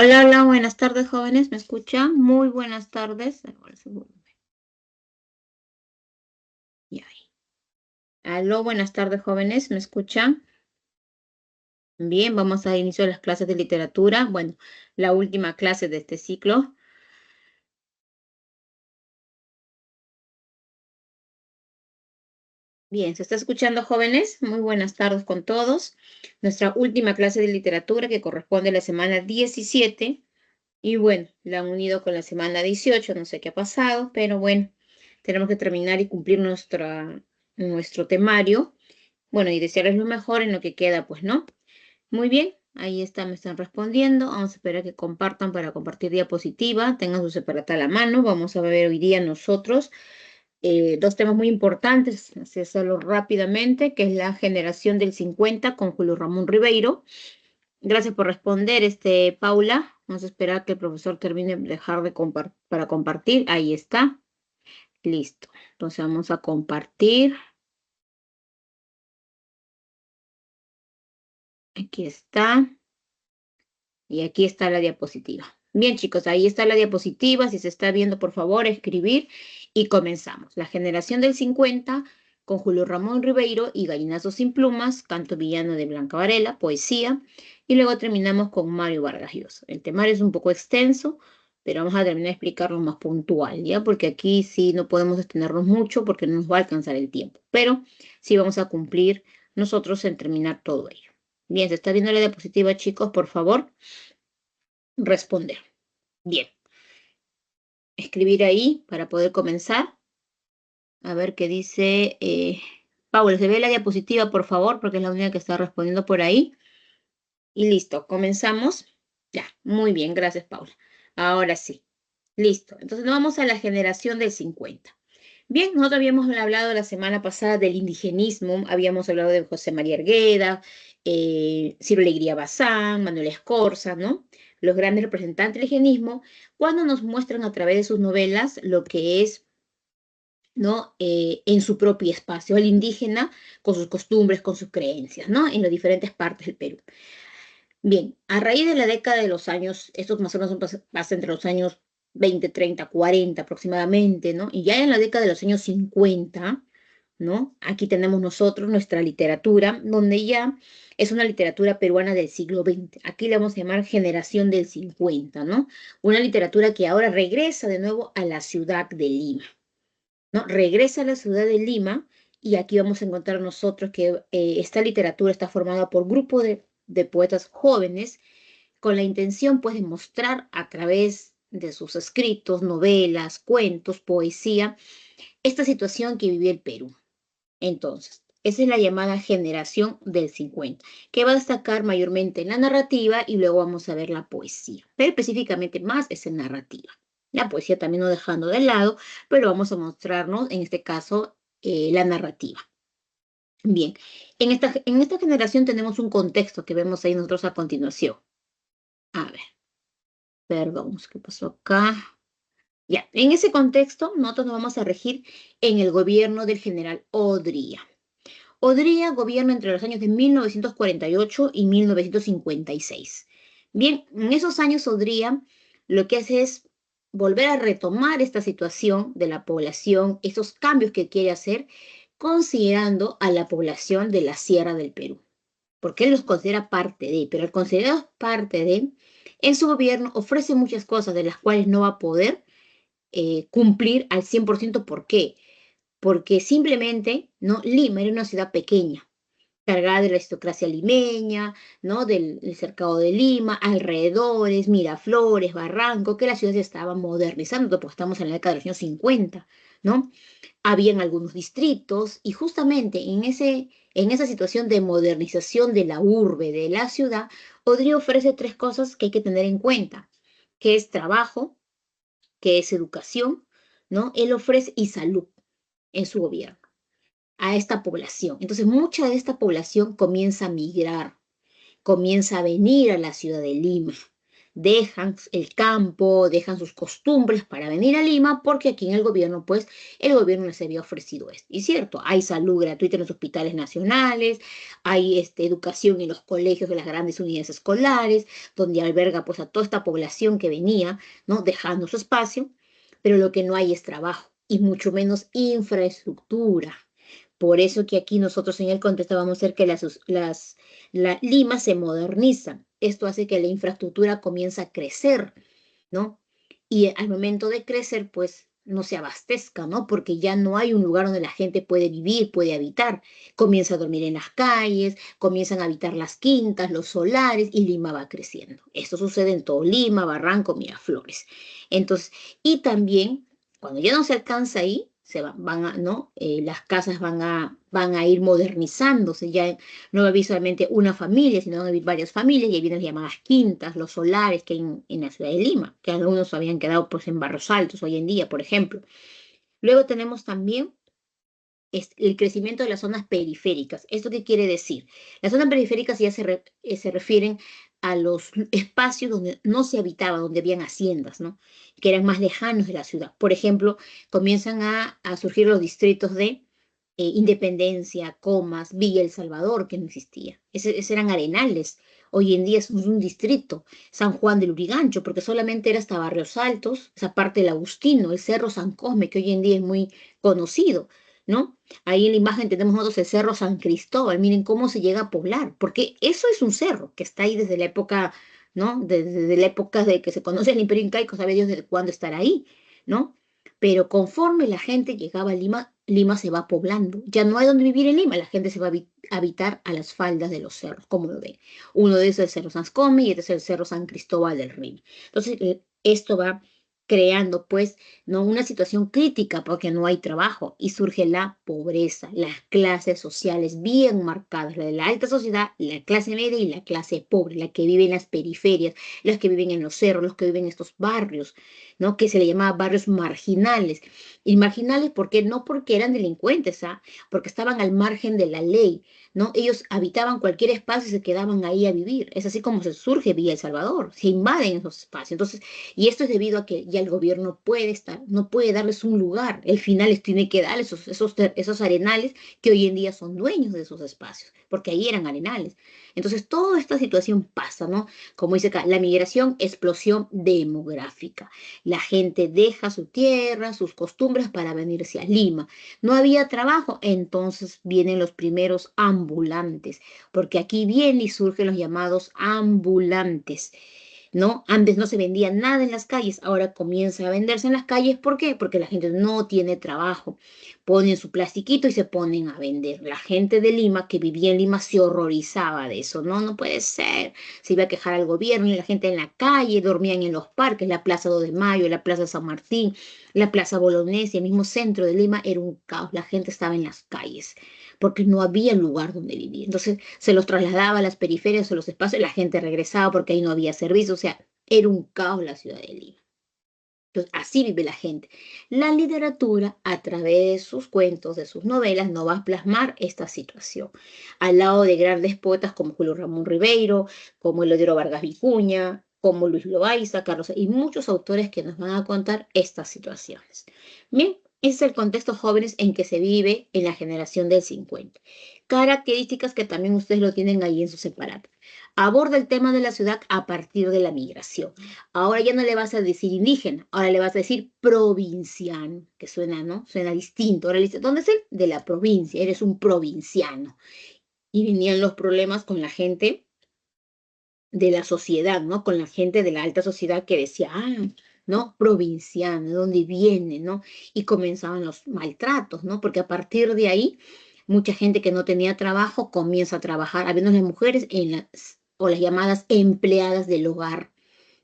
Hola, hola, buenas tardes, jóvenes. ¿Me escuchan? Muy buenas tardes. Ahora sí, ya ahí. Aló, buenas tardes, jóvenes. ¿Me escuchan? Bien, vamos a inicio de las clases de literatura. Bueno, la última clase de este ciclo. Bien, ¿se está escuchando, jóvenes? Muy buenas tardes con todos. Nuestra última clase de literatura que corresponde a la semana 17. Y bueno, la han unido con la semana 18. No sé qué ha pasado, pero bueno, tenemos que terminar y cumplir nuestro temario. Bueno, y desearles lo mejor en lo que queda, pues, ¿no? Muy bien, ahí está, me están respondiendo. Vamos a esperar que compartan para compartir diapositiva. Tengan su separata a la mano. Vamos a ver hoy día nosotros dos temas muy importantes, así hacerlo rápidamente, que es la generación del 50 con Julio Ramón Ribeiro. Gracias por responder, Paula. Vamos a esperar que el profesor termine de dejar de para compartir. Ahí está. Listo. Entonces vamos a compartir. Aquí está. Y aquí está la diapositiva. Bien, chicos, ahí está la diapositiva. Si se está viendo, por favor, escribir y comenzamos. La generación del 50 con Julio Ramón Ribeiro y Gallinazos sin plumas, canto villano de Blanca Varela, poesía. Y luego terminamos con Mario Vargas Llosa. El temario es un poco extenso, pero vamos a terminar de explicarlo más puntual, ¿ya? Porque aquí sí no podemos extendernos mucho porque no nos va a alcanzar el tiempo. Pero sí vamos a cumplir nosotros en terminar todo ello. Bien, ¿se está viendo la diapositiva, chicos? Por favor responder. Bien, escribir ahí para poder comenzar. A ver qué dice. Paula, ¿se ve la diapositiva, por favor? Porque es la única que está respondiendo por ahí. Y listo, comenzamos. Ya, muy bien, gracias, Paula. Ahora sí, listo. Entonces nos vamos a la generación del 50. Bien, nosotros habíamos hablado la semana pasada del indigenismo, habíamos hablado de José María Argueda, Ciro Alegría Bazán, Manuel Escorza, ¿no? Los grandes representantes del indigenismo, cuando nos muestran a través de sus novelas lo que es, ¿no? En su propio espacio, el indígena con sus costumbres, con sus creencias, ¿no? En las diferentes partes del Perú. Bien, a raíz de la década de los años, estos más o menos pasa entre los años 20, 30, 40 aproximadamente, ¿no? Y ya en la década de los años 50, ¿no? Aquí tenemos nosotros nuestra literatura, donde ya es una literatura peruana del siglo XX. Aquí le vamos a llamar generación del 50, ¿no? Una literatura que ahora regresa de nuevo a la ciudad de Lima, ¿no? Regresa a la ciudad de Lima y aquí vamos a encontrar nosotros que esta literatura está formada por grupos de poetas jóvenes con la intención pues de mostrar a través de sus escritos, novelas, cuentos, poesía, esta situación que vivía el Perú. Entonces, esa es la llamada generación del 50, que va a destacar mayormente en la narrativa y luego vamos a ver la poesía, pero específicamente más es en narrativa. La poesía también no dejando de lado, pero vamos a mostrarnos en este caso la narrativa. Bien, en esta generación tenemos un contexto que vemos ahí nosotros a continuación. A ver, perdón, ¿qué pasó acá? Ya, en ese contexto nosotros nos vamos a regir en el gobierno del general Odría. Odría gobierna entre los años de 1948 y 1956. Bien, en esos años Odría lo que hace es volver a retomar esta situación de la población, esos cambios que quiere hacer, considerando a la población de la Sierra del Perú, porque él los considera parte de, pero al considerar parte de, en su gobierno ofrece muchas cosas de las cuales no va a poder cumplir al 100%. ¿Por qué? Porque simplemente, ¿no? Lima era una ciudad pequeña, cargada de la aristocracia limeña, ¿no? Del cercado de Lima, alrededores, Miraflores, Barranco, que la ciudad se estaba modernizando, porque estamos en la década de los años 50, ¿no? Habían algunos distritos y justamente en esa situación de modernización de la urbe, de la ciudad, Odrio ofrece tres cosas que hay que tener en cuenta, que es trabajo, que es educación, ¿no? Él ofrece y salud en su gobierno a esta población. Entonces, mucha de esta población comienza a migrar, comienza a venir a la ciudad de Lima. dejan el campo, dejan sus costumbres para venir a Lima, porque aquí en el gobierno, pues, el gobierno les había ofrecido esto. Y cierto, hay salud gratuita en los hospitales nacionales, hay educación en los colegios de las grandes unidades escolares, donde alberga, pues, a toda esta población que venía, ¿no? Dejando su espacio, pero lo que no hay es trabajo y mucho menos infraestructura. Por eso que aquí nosotros en el contexto vamos a hacer que la Lima se moderniza. Esto hace que la infraestructura comience a crecer, ¿no? Y al momento de crecer, pues no se abastezca, ¿no? Porque ya no hay un lugar donde la gente puede vivir, puede habitar. Comienza a dormir en las calles, comienzan a habitar las quintas, los solares, y Lima va creciendo. Esto sucede en todo Lima, Barranco, Miraflores. Entonces, y también, cuando ya no se alcanza ahí, van a, ¿no? Las casas van a ir modernizándose, ya no va a haber solamente una familia, sino van a haber varias familias, y ahí vienen las llamadas quintas, los solares que hay en la ciudad de Lima, que algunos habían quedado pues en Barros Altos hoy en día, por ejemplo. Luego tenemos también el crecimiento de las zonas periféricas. ¿Esto qué quiere decir? Las zonas periféricas ya se refieren a los espacios donde no se habitaba, donde habían haciendas, ¿no? Que eran más lejanos de la ciudad. Por ejemplo, comienzan a surgir los distritos de Independencia, Comas, Villa El Salvador, que no existía. Esos eran arenales. Hoy en día es un distrito, San Juan del Urigancho, porque solamente era hasta Barrios Altos, esa parte del Agustino, el Cerro San Cosme, que hoy en día es muy conocido, ¿no? Ahí en la imagen tenemos nosotros el Cerro San Cristóbal. Miren cómo se llega a poblar, porque eso es un cerro que está ahí desde la época, ¿no? Desde la época de que se conoce el Imperio Incaico, sabe Dios desde cuándo estará ahí, ¿no? Pero conforme la gente llegaba a Lima, Lima se va poblando. Ya no hay donde vivir en Lima, la gente se va a habitar a las faldas de los cerros, como lo ven. Uno de esos es el Cerro San Come y este es el Cerro San Cristóbal del Río. Entonces, esto va creando pues no una situación crítica porque no hay trabajo y surge la pobreza, las clases sociales bien marcadas, la de la alta sociedad, la clase media y la clase pobre, la que vive en las periferias, las que viven en los cerros, los que viven en estos barrios, ¿no? Que se le llamaba barrios marginales. Y marginales, ¿por qué? No porque eran delincuentes, ¿ah? Porque estaban al margen de la ley, ¿no? Ellos habitaban cualquier espacio y se quedaban ahí a vivir. Es así como se surge Villa El Salvador, se invaden esos espacios. Entonces, y esto es debido a que ya el gobierno no puede darles un lugar. El final les tiene que dar esos arenales que hoy en día son dueños de esos espacios, porque ahí eran arenales. Entonces, toda esta situación pasa, ¿no? Como dice acá, la migración, explosión demográfica. La gente deja su tierra, sus costumbres para venirse a Lima. No había trabajo, entonces vienen los primeros ambulantes, porque aquí vienen y surgen los llamados ambulantes. ¿No? Antes no se vendía nada en las calles, ahora comienza a venderse en las calles. ¿Por qué? Porque la gente no tiene trabajo. Ponen su plastiquito y se ponen a vender. La gente de Lima, que vivía en Lima, se horrorizaba de eso. No, no puede ser. Se iba a quejar al gobierno y la gente en la calle, dormían en los parques, la Plaza 2 de Mayo, la Plaza San Martín, la Plaza Bolognesi, el mismo centro de Lima, era un caos. La gente estaba en las calles porque no había lugar donde vivir. Entonces se los trasladaba a las periferias o los espacios, la gente regresaba porque ahí no había servicio, o sea, era un caos la ciudad de Lima. Entonces, así vive la gente. La literatura, a través de sus cuentos, de sus novelas, no va a plasmar esta situación. Al lado de grandes poetas como Julio Ramón Ribeiro, como Elodero Vargas Vicuña, como Luis Loaiza, Carlos, y muchos autores que nos van a contar estas situaciones. Bien, ese es el contexto jóvenes en que se vive en la generación del 50. Características que también ustedes lo tienen ahí en su separata. Aborda el tema de la ciudad a partir de la migración. Ahora ya no le vas a decir indígena, ahora le vas a decir provinciano, que suena, ¿no? Suena distinto. Ahora le dices, ¿dónde es él? De la provincia, eres un provinciano. Y venían los problemas con la gente de la sociedad, ¿no? Con la gente de la alta sociedad que decía, ¿no? Provinciano, ¿de dónde viene, ¿no? Y comenzaban los maltratos, ¿no? Porque a partir de ahí, mucha gente que no tenía trabajo comienza a trabajar, habiendo las mujeres o las llamadas empleadas del hogar,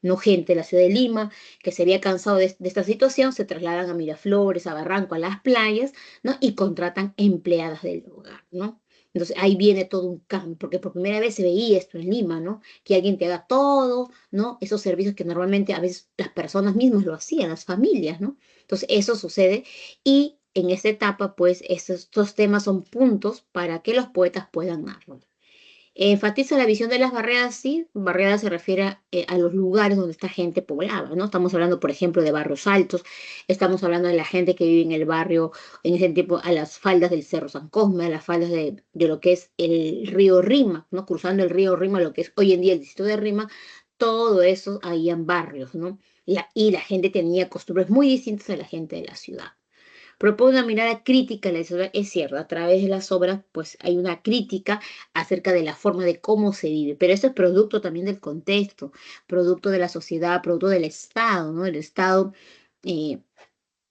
¿no? Gente de la ciudad de Lima que se había cansado de esta situación, se trasladan a Miraflores, a Barranco, a las playas, ¿no? Y contratan empleadas del hogar, ¿no? Entonces ahí viene todo un cambio, porque por primera vez se veía esto en Lima, ¿no? Que alguien te haga todo, ¿no? Esos servicios que normalmente a veces las personas mismas lo hacían, las familias, ¿no? Entonces eso sucede y en esta etapa, pues, estos temas son puntos para que los poetas puedan narrar. Enfatiza la visión de las barriadas, sí. Barriadas se refiere a los lugares donde esta gente poblaba, ¿no? Estamos hablando, por ejemplo, de barrios altos, estamos hablando de la gente que vive en el barrio, en ese tiempo, a las faldas del Cerro San Cosme, a las faldas de lo que es el río Rima, ¿no? Cruzando el río Rima, lo que es hoy en día el distrito de Rima, todo eso ahí en barrios, ¿no? Y la gente tenía costumbres muy distintas a la gente de la ciudad. Propone una mirada crítica a la sociedad, es cierto, a través de las obras, pues hay una crítica acerca de la forma de cómo se vive, pero eso es producto también del contexto, producto de la sociedad, producto del Estado, ¿no? El Estado, eh,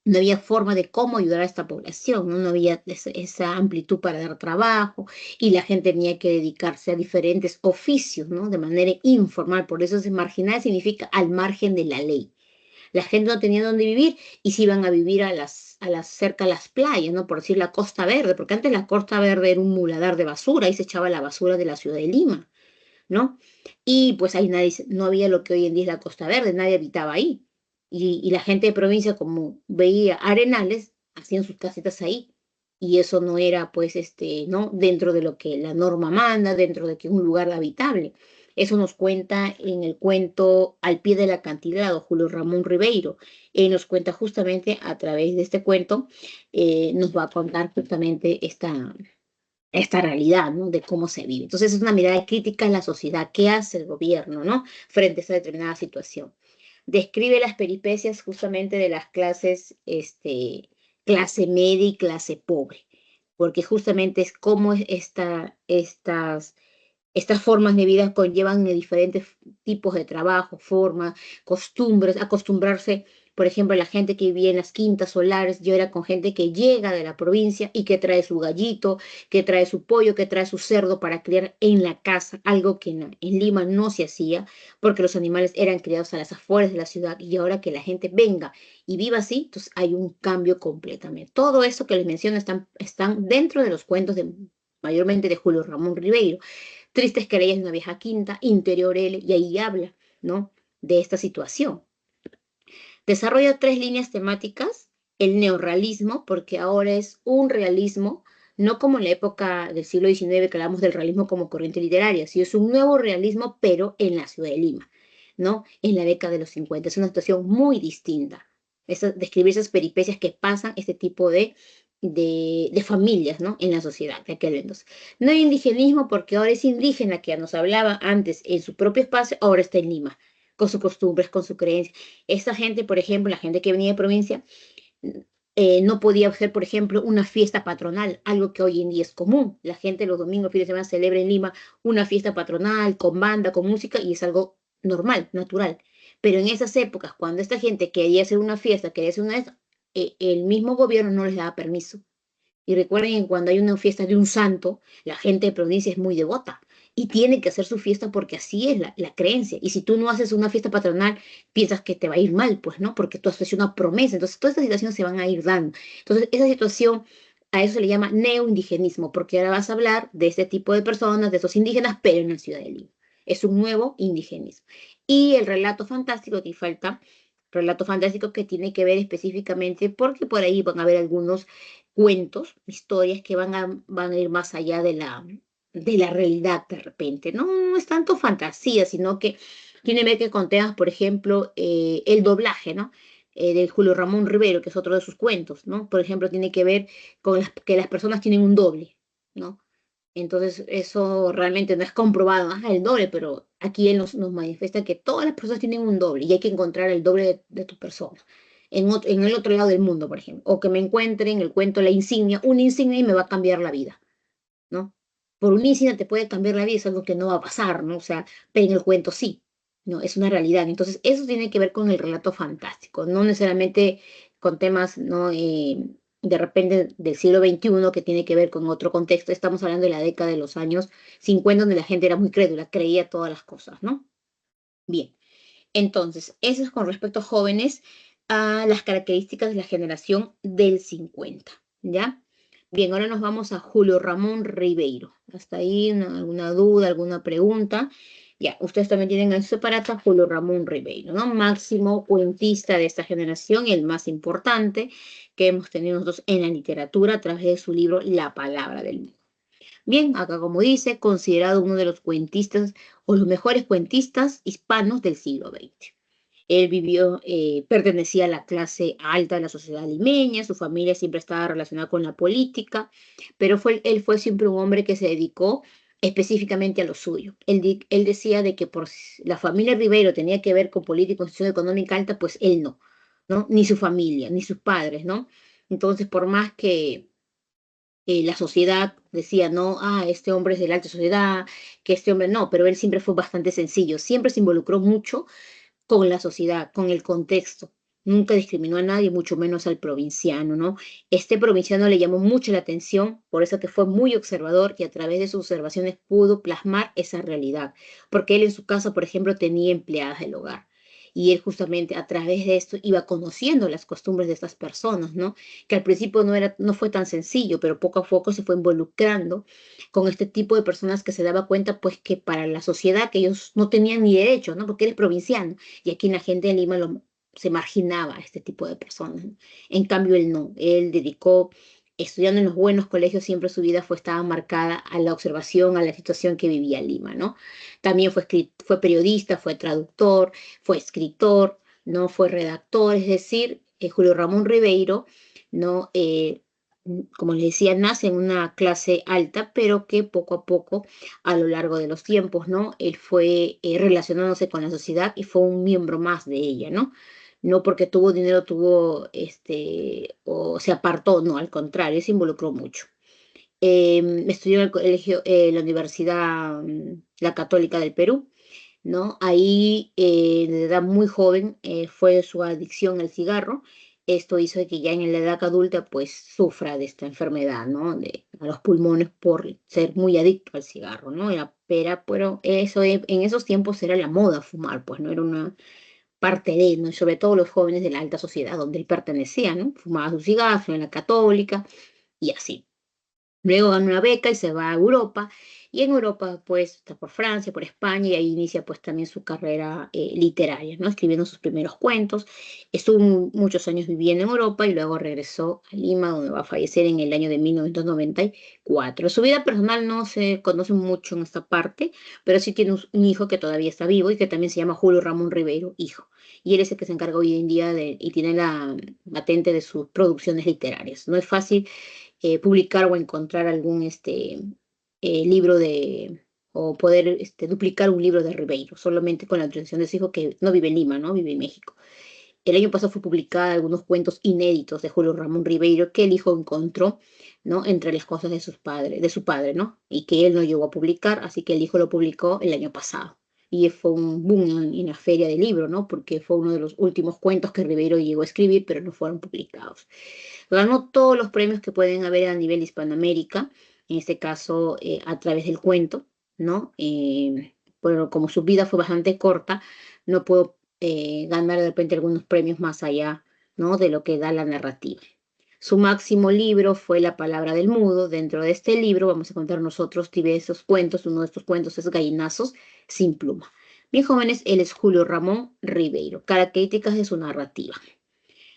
no había forma de cómo ayudar a esta población, ¿no? No había esa amplitud para dar trabajo y la gente tenía que dedicarse a diferentes oficios, ¿no? De manera informal, por eso es marginal significa al margen de la ley. La gente no tenía dónde vivir y se iban a vivir cerca a las playas, ¿no? Por decir la Costa Verde, porque antes la Costa Verde era un muladar de basura, ahí se echaba la basura de la ciudad de Lima, ¿no? Y pues ahí nadie, no había lo que hoy en día es la Costa Verde, nadie habitaba ahí. Y la gente de provincia, como veía arenales, hacían sus casitas ahí. Y eso no era, pues, ¿no? Dentro de lo que la norma manda, dentro de que es un lugar habitable. Eso nos cuenta en el cuento Al pie del acantilado, Julio Ramón Ribeiro. Él nos cuenta justamente a través de este cuento, nos va a contar justamente esta realidad, ¿no? De cómo se vive. Entonces es una mirada crítica en la sociedad. ¿Qué hace el gobierno, ¿no? Frente a esa determinada situación? Describe las peripecias justamente de las clases, clase media y clase pobre, porque justamente es cómo estas formas de vida conllevan diferentes tipos de trabajo, formas, costumbres, acostumbrarse, por ejemplo, la gente que vivía en las quintas solares, yo era con gente que llega de la provincia y que trae su gallito, que trae su pollo, que trae su cerdo para criar en la casa, algo que en Lima no se hacía, porque los animales eran criados a las afueras de la ciudad y ahora que la gente venga y viva así, entonces hay un cambio completamente. Todo eso que les menciono están dentro de los cuentos mayormente de Julio Ramón Ribeiro. Tristes querellas de una vieja quinta, Interior L, y ahí habla, ¿no? De esta situación. Desarrolla tres líneas temáticas, el neorrealismo, porque ahora es un realismo, no como en la época del siglo XIX que hablamos del realismo como corriente literaria, sino es un nuevo realismo, pero en la ciudad de Lima, ¿no? En la década de los 50. Es una situación muy distinta. Describir esas peripecias que pasan este tipo de familias, ¿no? En la sociedad de aquel entonces. No hay indigenismo porque ahora es indígena que nos hablaba antes en su propio espacio, ahora está en Lima, con sus costumbres, con su creencia. Esta gente, por ejemplo, la gente que venía de provincia, no podía hacer, por ejemplo, una fiesta patronal, algo que hoy en día es común. La gente los domingos, fines de semana, celebra en Lima una fiesta patronal con banda, con música, y es algo normal, natural. Pero en esas épocas, cuando esta gente quería hacer una fiesta, quería hacer el mismo gobierno no les daba permiso. Y recuerden que cuando hay una fiesta de un santo, la gente de provincia es muy devota y tiene que hacer su fiesta porque así es la creencia. Y si tú no haces una fiesta patronal, piensas que te va a ir mal, pues, ¿no? Porque tú has hecho una promesa. Entonces, todas estas situaciones se van a ir dando. Entonces, esa situación, a eso se le llama neoindigenismo, porque ahora vas a hablar de este tipo de personas, de esos indígenas, pero en la ciudad de Lima. Es un nuevo indigenismo. Y el relato fantástico, que falta, relato fantástico que tiene que ver específicamente, porque por ahí van a haber algunos cuentos, historias que van a ir más allá de la realidad de repente. No, no es tanto fantasía, sino que tiene que ver que con temas, por ejemplo, el doblaje, ¿no? De Julio Ramón Rivero, que es otro de sus cuentos, ¿no? Por ejemplo, tiene que ver con que las personas tienen un doble, ¿no? Entonces, eso realmente no es comprobado, el doble, pero aquí él nos manifiesta que todas las personas tienen un doble y hay que encontrar el doble de tu persona. En el otro lado del mundo, por ejemplo. O que me encuentre en el cuento la insignia, una insignia y me va a cambiar la vida, ¿no? Por una insignia te puede cambiar la vida, es algo que no va a pasar, ¿no? O sea, pero en el cuento sí, ¿no? Es una realidad. Entonces, eso tiene que ver con el relato fantástico, no necesariamente con temas, ¿no? De repente del siglo XXI que tiene que ver con otro contexto. Estamos hablando de la década de los años 50, donde la gente era muy crédula, creía todas las cosas, ¿no? Bien, entonces, eso es con respecto a jóvenes, a las características de la generación del 50, ¿ya? Bien, ahora nos vamos a Julio Ramón Ribeiro. Hasta ahí, alguna duda, alguna pregunta. Ya, ustedes también tienen en su aparato a Julio Ramón Ribeiro, ¿no? Máximo cuentista de esta generación y el más importante que hemos tenido nosotros en la literatura a través de su libro La Palabra del Mundo. Bien, acá como dice, considerado uno de los cuentistas o los mejores cuentistas hispanos del siglo XX. Él pertenecía a la clase alta de la sociedad limeña, su familia siempre estaba relacionada con la política, pero él fue siempre un hombre que se dedicó específicamente a lo suyo. Él decía de que la familia Rivero tenía que ver con política y constitución económica alta, pues él no, ¿no? Ni su familia, ni sus padres, ¿no? Entonces, por más que la sociedad decía, no, este hombre es de la alta sociedad, que este hombre no, pero él siempre fue bastante sencillo, siempre se involucró mucho con la sociedad, con el contexto. Nunca discriminó a nadie, mucho menos al provinciano, ¿no? Este provinciano le llamó mucho la atención, por eso que fue muy observador y a través de sus observaciones pudo plasmar esa realidad, porque él en su casa, por ejemplo, tenía empleadas del hogar. Y él justamente a través de esto iba conociendo las costumbres de estas personas, ¿no? Que al principio no fue tan sencillo, pero poco a poco se fue involucrando con este tipo de personas que se daba cuenta, pues, que para la sociedad que ellos no tenían ni derecho, ¿no? Porque él es provinciano y aquí la gente de Lima se marginaba a este tipo de personas, ¿no? En cambio, él no, él dedicó, estudiando en los buenos colegios, siempre su vida estaba marcada a la observación, a la situación que vivía Lima, ¿no? También fue periodista, fue traductor, fue escritor, ¿no? Fue redactor, es decir, Julio Ramón Ribeiro, ¿no? Como les decía, nace en una clase alta, pero que poco a poco, a lo largo de los tiempos, ¿no? Él fue relacionándose con la sociedad y fue un miembro más de ella, ¿no? No porque tuvo dinero, o se apartó, no, al contrario, se involucró mucho. Estudió en el colegio, la Universidad, la Católica del Perú, ¿no? Ahí, de edad muy joven, fue su adicción al cigarro. Esto hizo de que ya en la edad adulta, pues, sufra de esta enfermedad, ¿no? A los pulmones por ser muy adicto al cigarro, ¿no? Pero eso, en esos tiempos era la moda fumar, pues, no era una parte de, ¿no? Y sobre todo los jóvenes de la alta sociedad donde él pertenecía, ¿no? Fumaba su cigarro en la católica y así. Luego gana una beca y se va a Europa. Y en Europa, pues, está por Francia, por España, y ahí inicia, pues, también su carrera literaria, ¿no? Escribiendo sus primeros cuentos. Estuvo muchos años viviendo en Europa y luego regresó a Lima, donde va a fallecer en el año de 1994. Su vida personal no se conoce mucho en esta parte, pero sí tiene un hijo que todavía está vivo y que también se llama Julio Ramón Ribeiro, hijo. Y él es el que se encarga hoy en día y tiene la patente de sus producciones literarias. No es fácil publicar o encontrar algún libro o poder duplicar un libro de Ribeiro, solamente con la autorización de su hijo que no vive en Lima, ¿no? Vive en México. El año pasado fue publicada algunos cuentos inéditos de Julio Ramón Ribeiro que el hijo encontró, ¿no? Entre las cosas de su padre, ¿no? Y que él no llegó a publicar, así que el hijo lo publicó el año pasado. Y fue un boom en la feria del libro, ¿no? Porque fue uno de los últimos cuentos que Ribeiro llegó a escribir, pero no fueron publicados. Ganó todos los premios que pueden haber a nivel Hispanoamérica, en este caso a través del cuento, ¿no? Pero como su vida fue bastante corta, no puedo ganar de repente algunos premios más allá, ¿no? De lo que da la narrativa. Su máximo libro fue La palabra del mudo. Dentro de este libro vamos a encontrar nosotros diversos cuentos. Uno de estos cuentos es Gallinazos sin pluma. Bien, jóvenes, él es Julio Ramón Ribeiro. Características de su narrativa.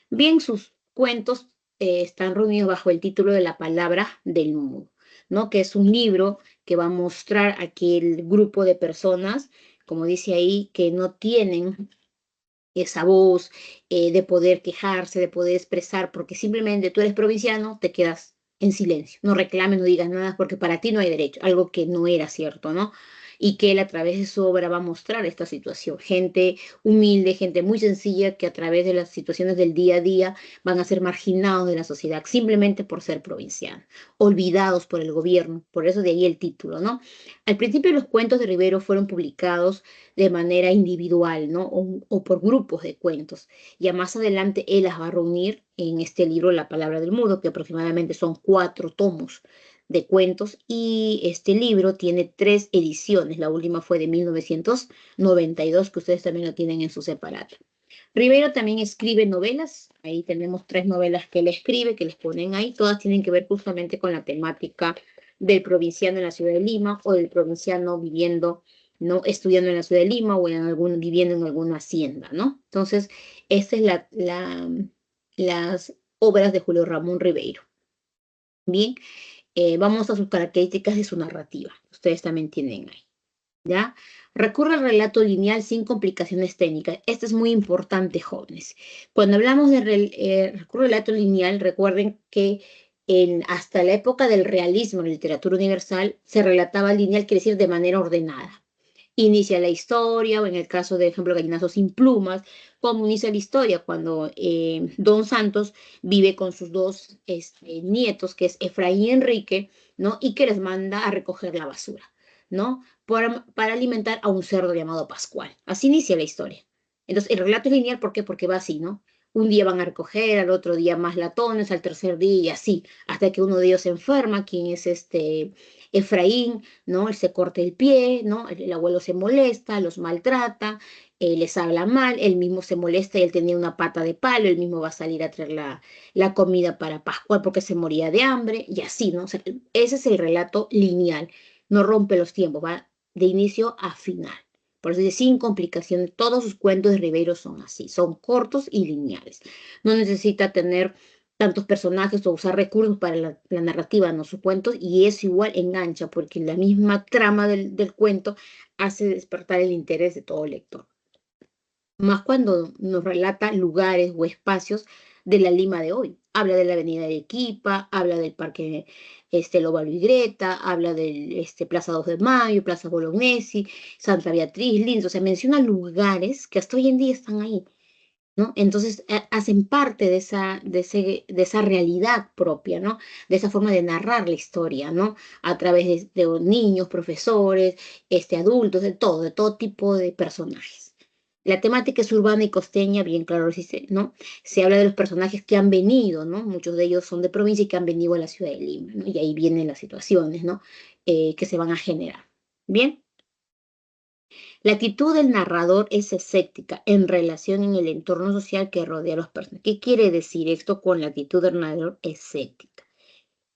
Bien, sus cuentos están reunidos bajo el título de La palabra del mudo, ¿no? Que es un libro que va a mostrar a aquel grupo de personas, como dice ahí, que no tienen esa voz de poder quejarse, de poder expresar, porque simplemente tú eres provinciano, te quedas en silencio, no reclames, no digas nada, porque para ti no hay derecho, algo que no era cierto, ¿no? Y que él a través de su obra va a mostrar esta situación. Gente humilde, gente muy sencilla que a través de las situaciones del día a día van a ser marginados de la sociedad simplemente por ser provincianos, olvidados por el gobierno, por eso de ahí el título, ¿no? Al principio los cuentos de Rivero fueron publicados de manera individual, ¿no? O por grupos de cuentos. Ya más adelante él las va a reunir en este libro La palabra del mudo, que aproximadamente son 4 tomos de cuentos, y este libro tiene 3 ediciones. La última fue de 1992, que ustedes también lo tienen en su separata. Rivero también escribe novelas, ahí tenemos 3 novelas que él escribe, que les ponen ahí, todas tienen que ver justamente con la temática del provinciano en la ciudad de Lima o del provinciano viviendo, ¿no? Estudiando en la ciudad de Lima o viviendo en alguna hacienda, ¿no? Entonces, esta es las obras de Julio Ramón Ribeiro. Bien, Vamos a sus características de su narrativa. Ustedes también tienen ahí, ¿ya? Recurre al relato lineal sin complicaciones técnicas. Esto es muy importante, jóvenes. Cuando hablamos de recurre al relato lineal, recuerden que hasta la época del realismo en la literatura universal se relataba lineal, quiere decir de manera ordenada. Inicia la historia, o en el caso de ejemplo Gallinazo sin plumas, como inicia la historia cuando Don Santos vive con sus dos nietos, que es Efraín y Enrique, ¿no? Y que les manda a recoger la basura, ¿no? Para alimentar a un cerdo llamado Pascual. Así inicia la historia. Entonces, el relato es lineal, ¿por qué? Porque va así, ¿no? Un día van a recoger, al otro día más latones, al tercer día y así, hasta que uno de ellos se enferma, quien es Efraín, ¿no? Él se corta el pie, ¿no? El abuelo se molesta, los maltrata, les habla mal, él mismo se molesta y él tenía una pata de palo, él mismo va a salir a traer la comida para Pascual porque se moría de hambre y así, ¿no? O sea, ese es el relato lineal, no rompe los tiempos, va de inicio a final. Por eso dice, sin complicaciones, todos sus cuentos de Ribeiro son así, son cortos y lineales. No necesita tener tantos personajes o usar recursos para la narrativa, ¿no? Sus cuentos, y eso igual engancha, porque la misma trama del cuento hace despertar el interés de todo lector. Más cuando nos relata lugares o espacios de la Lima de hoy. Habla de la Avenida de Arequipa, habla del Parque Lóbalo y Greta, habla del Plaza 2 de Mayo, Plaza Bolognesi, Santa Beatriz, Linz, o sea, menciona lugares que hasta hoy en día están ahí, ¿no? Entonces hacen parte de esa realidad propia, ¿no? De esa forma de narrar la historia, ¿no? A través de niños, profesores, adultos, de todo tipo de personajes. La temática es urbana y costeña, bien claro, ¿no? Se habla de los personajes que han venido, ¿no? Muchos de ellos son de provincia y que han venido a la ciudad de Lima, ¿no? Y ahí vienen las situaciones, ¿no? Que se van a generar. Bien. La actitud del narrador es escéptica en relación en el entorno social que rodea a los personajes. ¿Qué quiere decir esto con la actitud del narrador escéptica?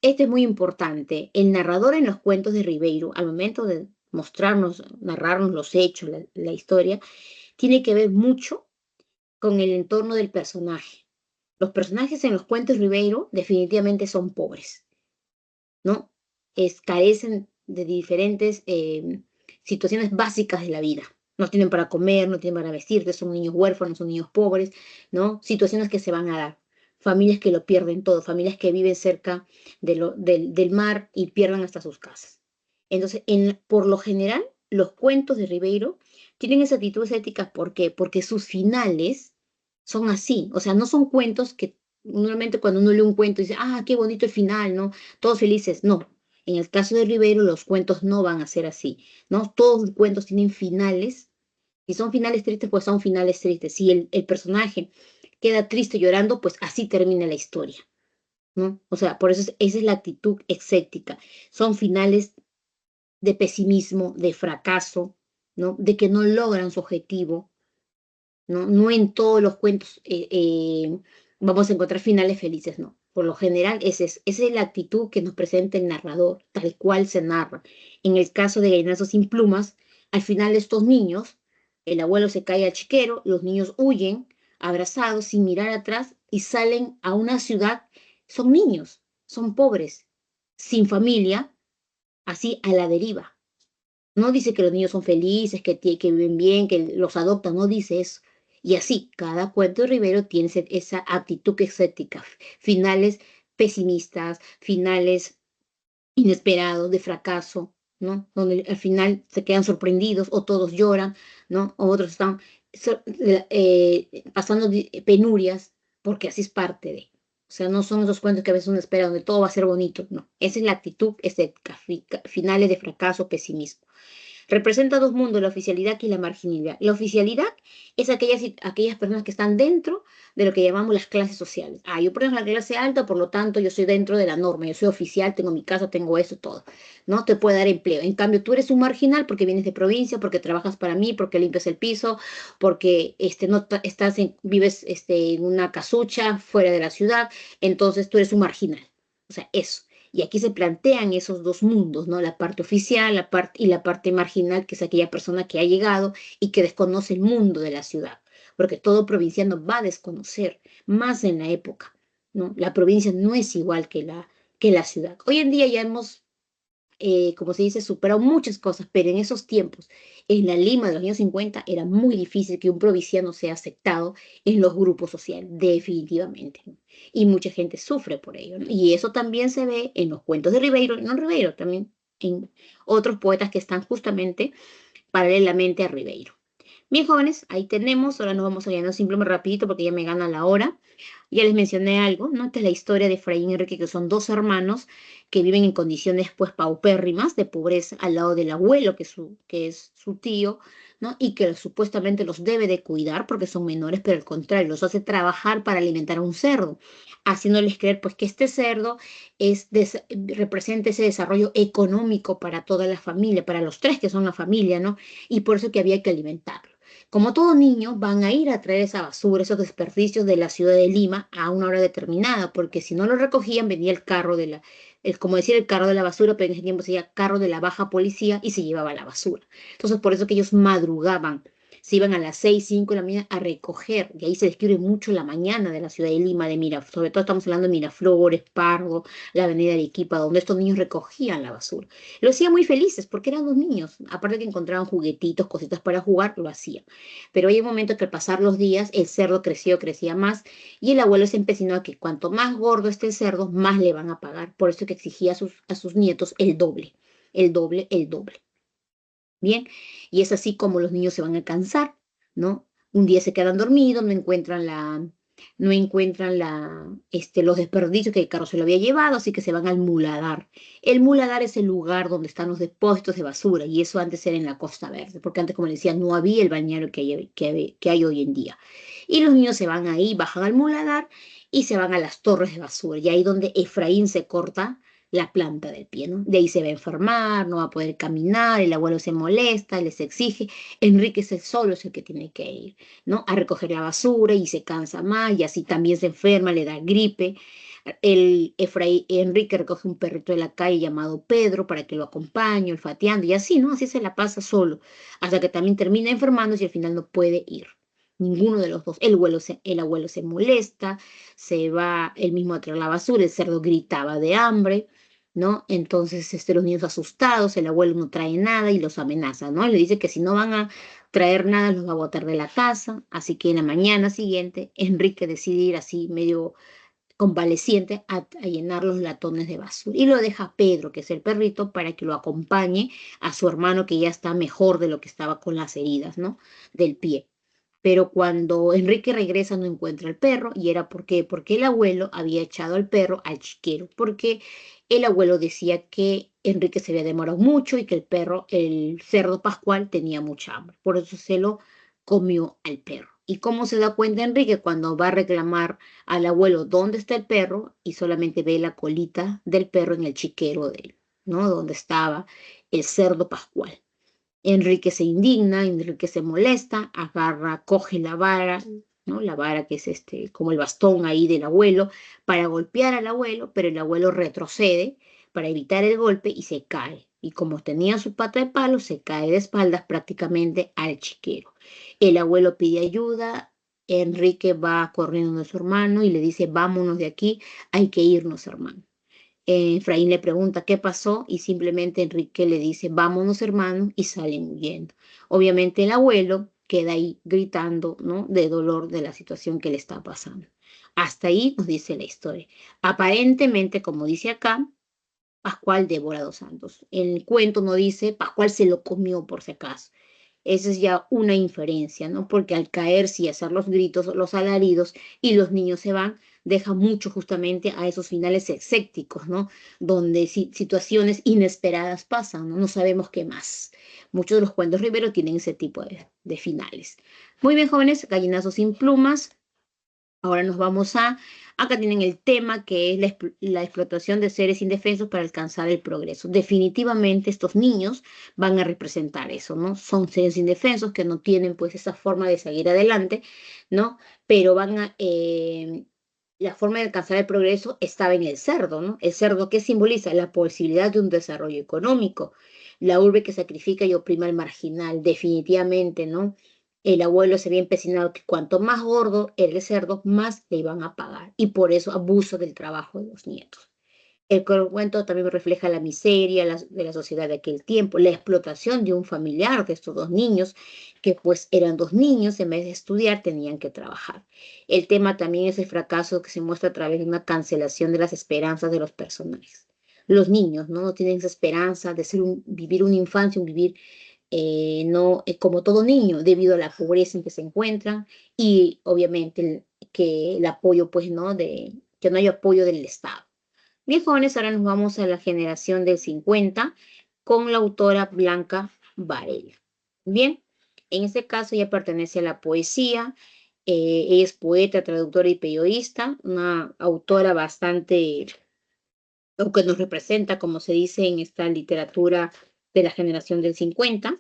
Esto es muy importante. El narrador en los cuentos de Ribeiro, al momento de mostrarnos, narrarnos los hechos, la historia, tiene que ver mucho con el entorno del personaje. Los personajes en los cuentos de Ribeiro definitivamente son pobres, ¿no? Carecen de diferentes situaciones básicas de la vida. No tienen para comer, no tienen para vestirse, son niños huérfanos, son niños pobres, ¿no? Situaciones que se van a dar. Familias que lo pierden todo, familias que viven cerca del mar y pierdan hasta sus casas. Entonces, por lo general, los cuentos de Ribeiro tienen esas actitudes éticas. ¿Por qué? Porque sus finales son así. O sea, no son cuentos que normalmente cuando uno lee un cuento dice, ah, qué bonito el final, ¿no? Todos felices. No, en el caso de Ribeiro los cuentos no van a ser así, ¿no? Todos los cuentos tienen finales y son finales tristes, pues son finales tristes. Si el personaje queda triste llorando, pues así termina la historia, ¿no? O sea, por eso esa es la actitud escéptica. Son finales de pesimismo, de fracaso, ¿no? De que no logran su objetivo, ¿no? No en todos los cuentos vamos a encontrar finales felices, no. Por lo general, esa es la actitud que nos presenta el narrador, tal cual se narra. En el caso de Gallinazo sin plumas, al final estos niños, el abuelo se cae al chiquero, los niños huyen, abrazados, sin mirar atrás, y salen a una ciudad. Son niños, son pobres, sin familia, así a la deriva. No dice que los niños son felices, que viven bien, que los adoptan, no dice eso. Y así, cada cuento de Rivero tiene esa actitud escéptica, finales pesimistas, finales inesperados, de fracaso, ¿no? Donde al final se quedan sorprendidos o todos lloran, ¿no? O otros están pasando penurias, porque así es parte de. O sea, no son esos cuentos que a veces uno espera donde todo va a ser bonito, no. Esa es la actitud escéptica, finales de fracaso, pesimismo. Representa dos mundos, la oficialidad y la marginalidad. La oficialidad es aquellas personas que están dentro de lo que llamamos las clases sociales. Ah, yo pertenezco a la clase alta, por lo tanto yo soy dentro de la norma, yo soy oficial, tengo mi casa, tengo eso, todo. ¿No? Te puede dar empleo. En cambio, tú eres un marginal porque vienes de provincia, porque trabajas para mí, porque limpias el piso, porque no vives en una casucha fuera de la ciudad, entonces tú eres un marginal. O sea, eso. Y aquí se plantean esos dos mundos, ¿no? La parte oficial y la parte marginal, que es aquella persona que ha llegado y que desconoce el mundo de la ciudad, porque todo provinciano va a desconocer, más en la época, ¿no? La provincia no es igual que que la ciudad. Hoy en día ya hemos, como se dice, superado muchas cosas, pero en esos tiempos, en la Lima de los años 50, era muy difícil que un provinciano sea aceptado en los grupos sociales, definitivamente, ¿no? Y mucha gente sufre por ello, ¿no? Y eso también se ve en los cuentos de Ribeiro, y no Ribeiro, también en otros poetas que están justamente paralelamente a Ribeiro. Bien, jóvenes, ahí tenemos. Ahora nos vamos a llenar simplemente rapidito porque ya me gana la hora. Ya les mencioné algo, ¿no? Esta es la historia de Efraín y Enrique, que son dos hermanos que viven en condiciones, pues, paupérrimas, de pobreza, al lado del abuelo, que es su tío, ¿no? Y que supuestamente los debe de cuidar porque son menores, pero al contrario, los hace trabajar para alimentar a un cerdo, haciéndoles creer, pues, que este cerdo representa ese desarrollo económico para toda la familia, para los tres que son la familia, ¿no? Y por eso que había que alimentarlo. Como todo niño, van a ir a traer esa basura, esos desperdicios de la ciudad de Lima a una hora determinada, porque si no lo recogían, venía el carro como decir el carro de la basura, pero en ese tiempo se decía carro de la baja policía y se llevaba la basura. Entonces, por eso que ellos madrugaban, se iban a las 6, 5 de la mañana a recoger, y ahí se describe mucho la mañana de la ciudad de Lima, sobre todo estamos hablando de Miraflores, Pardo, la avenida Arequipa, donde estos niños recogían la basura. Lo hacían muy felices porque eran los niños, aparte que encontraban juguetitos, cositas para jugar, lo hacían. Pero hay un momento que al pasar los días, el cerdo creció, crecía más, y el abuelo se empecinó a que cuanto más gordo esté el cerdo, más le van a pagar. Por eso que exigía a sus nietos el doble, el doble, el doble. Bien, y es así como los niños se van a cansar, ¿no? Un día se quedan dormidos, no encuentran los desperdicios que el carro se lo había llevado, así que se van al muladar. El muladar es el lugar donde están los depósitos de basura, y eso antes era en la Costa Verde, porque antes, como les decía, no había el bañero que hay hoy en día. Y los niños se van ahí, bajan al muladar y se van a las torres de basura, y ahí donde Efraín se corta la planta del pie, ¿no? De ahí se va a enfermar, no va a poder caminar, el abuelo se molesta, les exige, Enrique solo es el que tiene que ir, ¿no? A recoger la basura y se cansa más y así también se enferma, le da gripe. Enrique recoge un perrito de la calle llamado Pedro para que lo acompañe, olfateando y así, ¿no? Así se la pasa solo, hasta que también termina enfermándose y al final no puede ir. Ninguno de los dos. El abuelo se molesta, se va él mismo a traer la basura, el cerdo gritaba de hambre, ¿no? Entonces, los niños asustados, el abuelo no trae nada y los amenaza, ¿no? Le dice que si no van a traer nada, los va a botar de la casa. Así que en la mañana siguiente, Enrique decide ir así medio convaleciente a llenar los latones de basura. Y lo deja a Pedro, que es el perrito, para que lo acompañe a su hermano que ya está mejor de lo que estaba con las heridas, ¿no? Del pie. Pero cuando Enrique regresa no encuentra al perro y era porque el abuelo había echado al perro al chiquero, porque el abuelo decía que Enrique se había demorado mucho y que el cerdo Pascual tenía mucha hambre, por eso se lo comió al perro. ¿Y cómo se da cuenta Enrique cuando va a reclamar al abuelo dónde está el perro y solamente ve la colita del perro en el chiquero de él, ¿no? Donde estaba el cerdo Pascual. Enrique se indigna, Enrique se molesta, agarra, coge la vara, ¿no? La vara que es como el bastón ahí del abuelo, para golpear al abuelo, pero el abuelo retrocede para evitar el golpe y se cae. Y como tenía su pata de palo, se cae de espaldas prácticamente al chiquero. El abuelo pide ayuda, Enrique va corriendo de su hermano y le dice, vámonos de aquí, hay que irnos, hermano. Efraín le pregunta qué pasó y simplemente Enrique le dice, vámonos hermanos, y salen huyendo. Obviamente el abuelo queda ahí gritando, ¿no? De dolor de la situación que le está pasando. Hasta ahí nos dice la historia. Aparentemente, como dice acá, Pascual devora a dos santos. El cuento no dice Pascual se lo comió por si acaso. Esa es ya una inferencia, ¿no? Porque al caerse y hacer los gritos, los alaridos y los niños se van, deja mucho justamente a esos finales escépticos, ¿no? Donde situaciones inesperadas pasan, ¿no? No sabemos qué más. Muchos de los cuentos Rivero tienen ese tipo de finales. Muy bien, jóvenes, gallinazos sin plumas. Ahora nos vamos acá tienen el tema que es la explotación de seres indefensos para alcanzar el progreso. Definitivamente estos niños van a representar eso, ¿no? Son seres indefensos que no tienen pues esa forma de seguir adelante, ¿no? Pero la forma de alcanzar el progreso estaba en el cerdo, ¿no? El cerdo que simboliza la posibilidad de un desarrollo económico, la urbe que sacrifica y oprime al marginal, definitivamente, ¿no? El abuelo se había empecinado que cuanto más gordo era el cerdo, más le iban a pagar. Y por eso abuso del trabajo de los nietos. El cuento también refleja la miseria de la sociedad de aquel tiempo, la explotación de un familiar de estos dos niños, que pues eran dos niños, en vez de estudiar tenían que trabajar. El tema también es el fracaso que se muestra a través de una cancelación de las esperanzas de los personajes. Los niños, ¿no? No tienen esa esperanza de vivir una infancia, un vivir no como todo niño, debido a la pobreza en que se encuentran y obviamente que el apoyo, pues, ¿no? Que no hay apoyo del Estado. Bien, jóvenes, ahora nos vamos a la generación del 50 con la autora Blanca Varela. Bien, en este caso ella pertenece a la poesía, ella es poeta, traductora y periodista, una autora bastante, o que nos representa, como se dice en esta literatura de la generación del 50,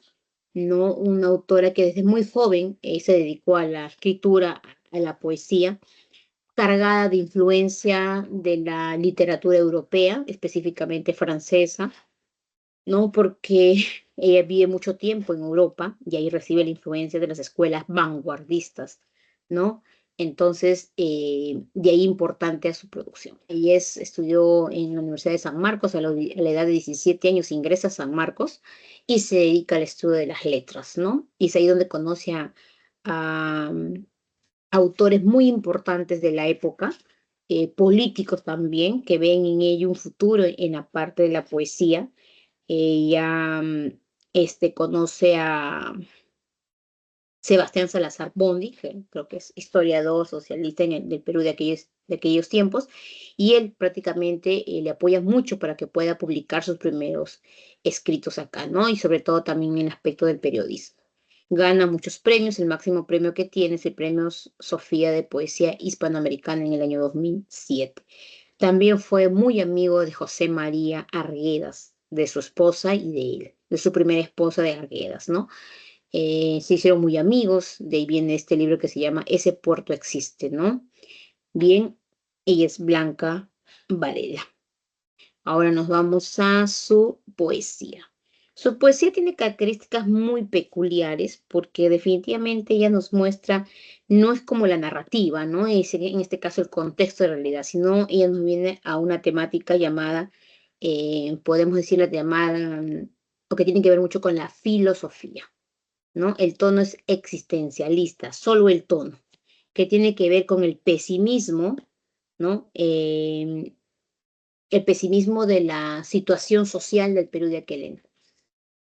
¿no? Una autora que desde muy joven se dedicó a la escritura, a la poesía, cargada de influencia de la literatura europea, específicamente francesa, ¿no? Porque ella vive mucho tiempo en Europa y ahí recibe la influencia de las escuelas vanguardistas, ¿no? Entonces, de ahí importante a su producción. Ella estudió en la Universidad de San Marcos a la edad de 17 años, ingresa a San Marcos y se dedica al estudio de las letras, ¿no? Y es ahí donde conoce a autores muy importantes de la época, políticos también, que ven en ello un futuro en la parte de la poesía. Ella conoce a Sebastián Salazar Bondi, que creo que es historiador socialista del Perú de aquellos tiempos, y él prácticamente le apoya mucho para que pueda publicar sus primeros escritos acá, ¿no? Y sobre todo también en el aspecto del periodismo. Gana muchos premios, el máximo premio que tiene es el Premio Sofía de Poesía Hispanoamericana en el año 2007. También fue muy amigo de José María Arguedas, de su esposa y de él, de su primera esposa de Arguedas, ¿no? Se hicieron muy amigos, de ahí viene este libro que se llama Ese puerto existe, ¿no? Bien, ella es Blanca Varela. Ahora nos vamos a su poesía. Su poesía tiene características muy peculiares porque definitivamente ella nos muestra, no es como la narrativa, ¿no? Es en este caso el contexto de realidad, sino ella nos viene a una temática llamada, podemos decir la llamada, o que tiene que ver mucho con la filosofía, ¿no? El tono es existencialista, solo el tono, que tiene que ver con el pesimismo, ¿no? El pesimismo de la situación social del Perú de aquel entonces.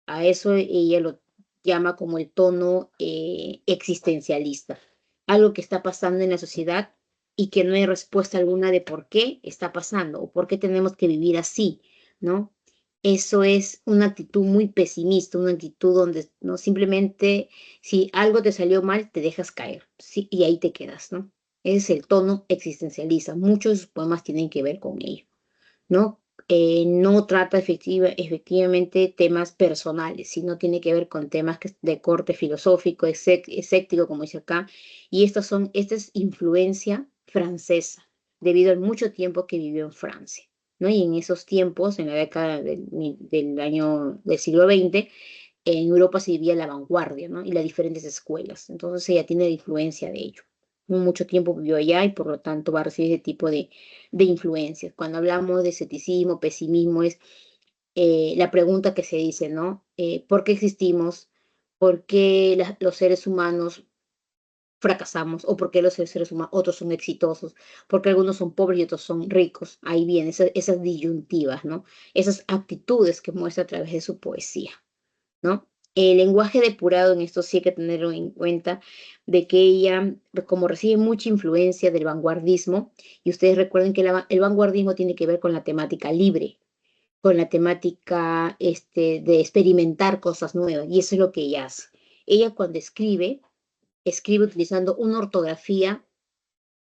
A eso ella lo llama como el tono existencialista, algo que está pasando en la sociedad y que no hay respuesta alguna de por qué está pasando o por qué tenemos que vivir así, ¿no? Eso es una actitud muy pesimista, una actitud donde no simplemente si algo te salió mal, te dejas caer, sí, y ahí te quedas, ¿no? Ese es el tono existencialista. Muchos de sus poemas tienen que ver con ello, ¿no? No trata efectivamente temas personales, sino tiene que ver con temas de corte filosófico, escéptico, como dice acá, y esta es influencia francesa, debido al mucho tiempo que vivió en Francia, ¿no? Y en esos tiempos, en la década del siglo XX, en Europa se vivía la vanguardia, ¿no? Y las diferentes escuelas. Entonces ella tiene influencia de ello. Mucho tiempo vivió allá y por lo tanto va a recibir ese tipo de influencias. Cuando hablamos de escepticismo, pesimismo, es la pregunta que se dice, ¿no? ¿Por qué existimos? ¿Por qué los seres humanos fracasamos? ¿O por qué los seres humanos, otros son exitosos? ¿Por qué algunos son pobres y otros son ricos? Ahí vienen esas disyuntivas, ¿no? Esas actitudes que muestra a través de su poesía, ¿no? El lenguaje depurado en esto sí hay que tenerlo en cuenta, de que ella, como recibe mucha influencia del vanguardismo, y ustedes recuerden que el vanguardismo tiene que ver con la temática libre, con la temática de experimentar cosas nuevas, y eso es lo que ella hace. Ella cuando escribe utilizando una ortografía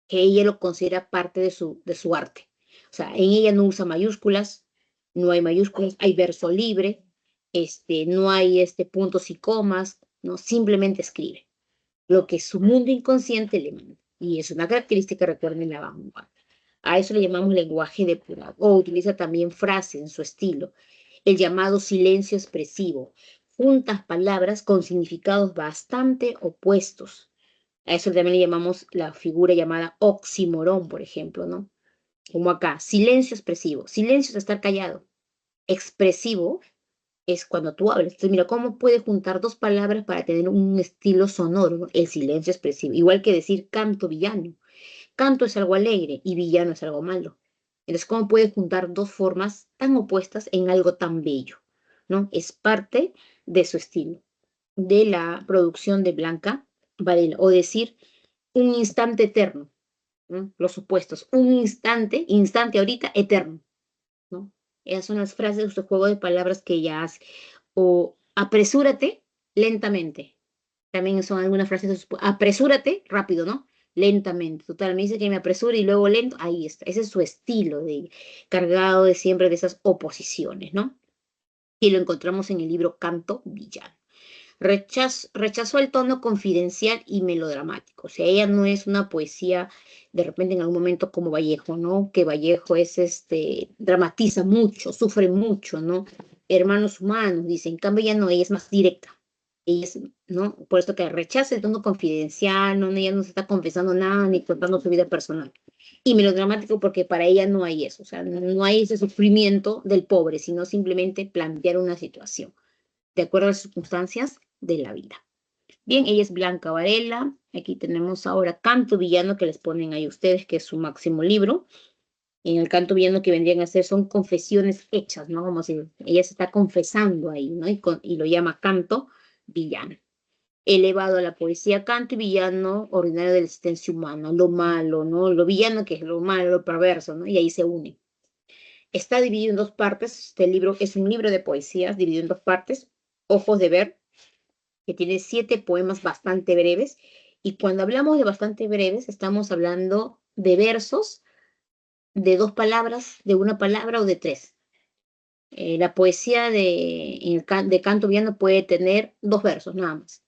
que ella lo considera parte de su arte. O sea, en ella no usa mayúsculas, no hay mayúsculas, hay verso libre, no hay puntos y comas, no, simplemente escribe lo que su mundo inconsciente le manda. Y es una característica, recuerden, la vanguardia. A eso le llamamos lenguaje depurado. O utiliza también frases en su estilo, el llamado silencio expresivo, juntas palabras con significados bastante opuestos. A eso también le llamamos la figura llamada oxímoron, por ejemplo, ¿no? como acá, silencio expresivo. Silencio es estar callado. Expresivo es cuando tú hablas. Entonces, mira, ¿cómo puedes juntar dos palabras para tener un estilo sonoro, ¿no? El silencio expresivo. Igual que decir canto villano. Canto es algo alegre y villano es algo malo. Entonces, ¿cómo puedes juntar dos formas tan opuestas en algo tan bello? ¿No? Es parte de su estilo, de la producción de Blanca Varela. O decir un instante eterno, ¿no? Los opuestos. Un instante, instante ahorita, eterno, ¿no? Esas son las frases de su juego de palabras que ella hace. O apresúrate lentamente. También son algunas frases de apresúrate rápido, ¿no? Lentamente. Total, me dice que me apresure y luego lento. Ahí está. Ese es su estilo, cargado de siempre de esas oposiciones, ¿no? Y lo encontramos en el libro Canto Villano. Rechazó el tono confidencial y melodramático. O sea, ella no es una poesía de repente en algún momento como Vallejo, ¿no? Que Vallejo es dramatiza mucho, sufre mucho, ¿no? Hermanos humanos, dice. En cambio, ella no, ella es más directa. Ella es, ¿no? Por esto que rechaza el tono confidencial, ¿no? Ella no se está confesando nada ni contando su vida personal. Y melodramático porque para ella no hay eso, o sea, no hay ese sufrimiento del pobre, sino simplemente plantear una situación de acuerdo a las circunstancias de la vida. Bien, ella es Blanca Varela. Aquí tenemos ahora Canto Villano, que les ponen ahí ustedes, que es su máximo libro. En el Canto Villano que vendrían a ser son confesiones hechas, ¿no? Como si ella se está confesando ahí, ¿no? Y lo llama Canto Villano. Elevado a la poesía, canto y villano ordinario de la existencia humana, lo malo, ¿no? Lo villano que es lo malo, lo perverso, ¿no? Y ahí se une. Está dividido en dos partes. Este libro es un libro de poesías dividido en dos partes. Ojos de ver, que tiene 7 poemas bastante breves. Y cuando hablamos de bastante breves, estamos hablando de versos de 2 palabras, de 1 palabra o de 3. La poesía de canto villano puede tener 2 versos nada más.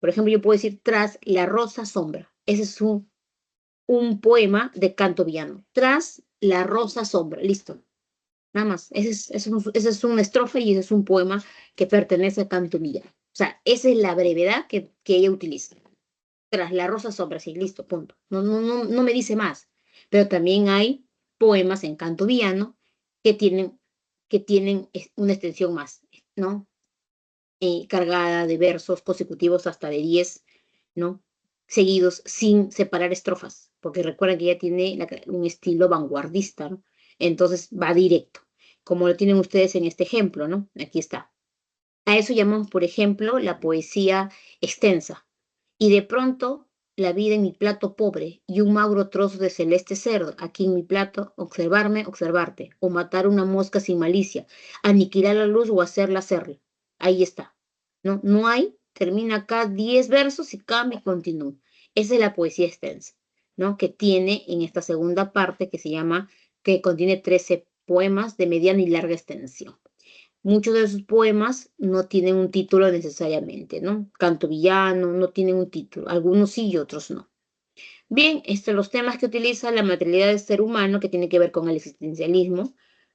Por ejemplo, yo puedo decir tras la rosa sombra. Ese es un poema de canto villano. Tras la rosa sombra. Listo. Nada más. Ese es una estrofa y ese es un poema que pertenece a canto villano. O sea, esa es la brevedad que ella utiliza. Tras la rosa sombra, sí, listo, punto. No me dice más. Pero también hay poemas en canto villano que tienen una extensión más, ¿no? Cargada de versos consecutivos hasta de 10, ¿no? Seguidos sin separar estrofas, porque recuerden que ella tiene un estilo vanguardista, ¿no? Entonces va directo, como lo tienen ustedes en este ejemplo, ¿no? Aquí está. A eso llamamos, por ejemplo, la poesía extensa. Y de pronto, la vida en mi plato pobre y un magro trozo de celeste cerdo, aquí en mi plato, observarme, observarte, o matar una mosca sin malicia, aniquilar la luz o hacerla hacerla. Ahí está. No hay, termina acá 10 versos y cambia y continúa. Esa es la poesía extensa, ¿no? Que tiene en esta segunda parte que contiene 13 poemas de mediana y larga extensión. Muchos de sus poemas no tienen un título necesariamente, ¿no? Canto villano, no tienen un título, algunos sí y otros no. Bien, los temas que utiliza la materialidad del ser humano, que tiene que ver con el existencialismo,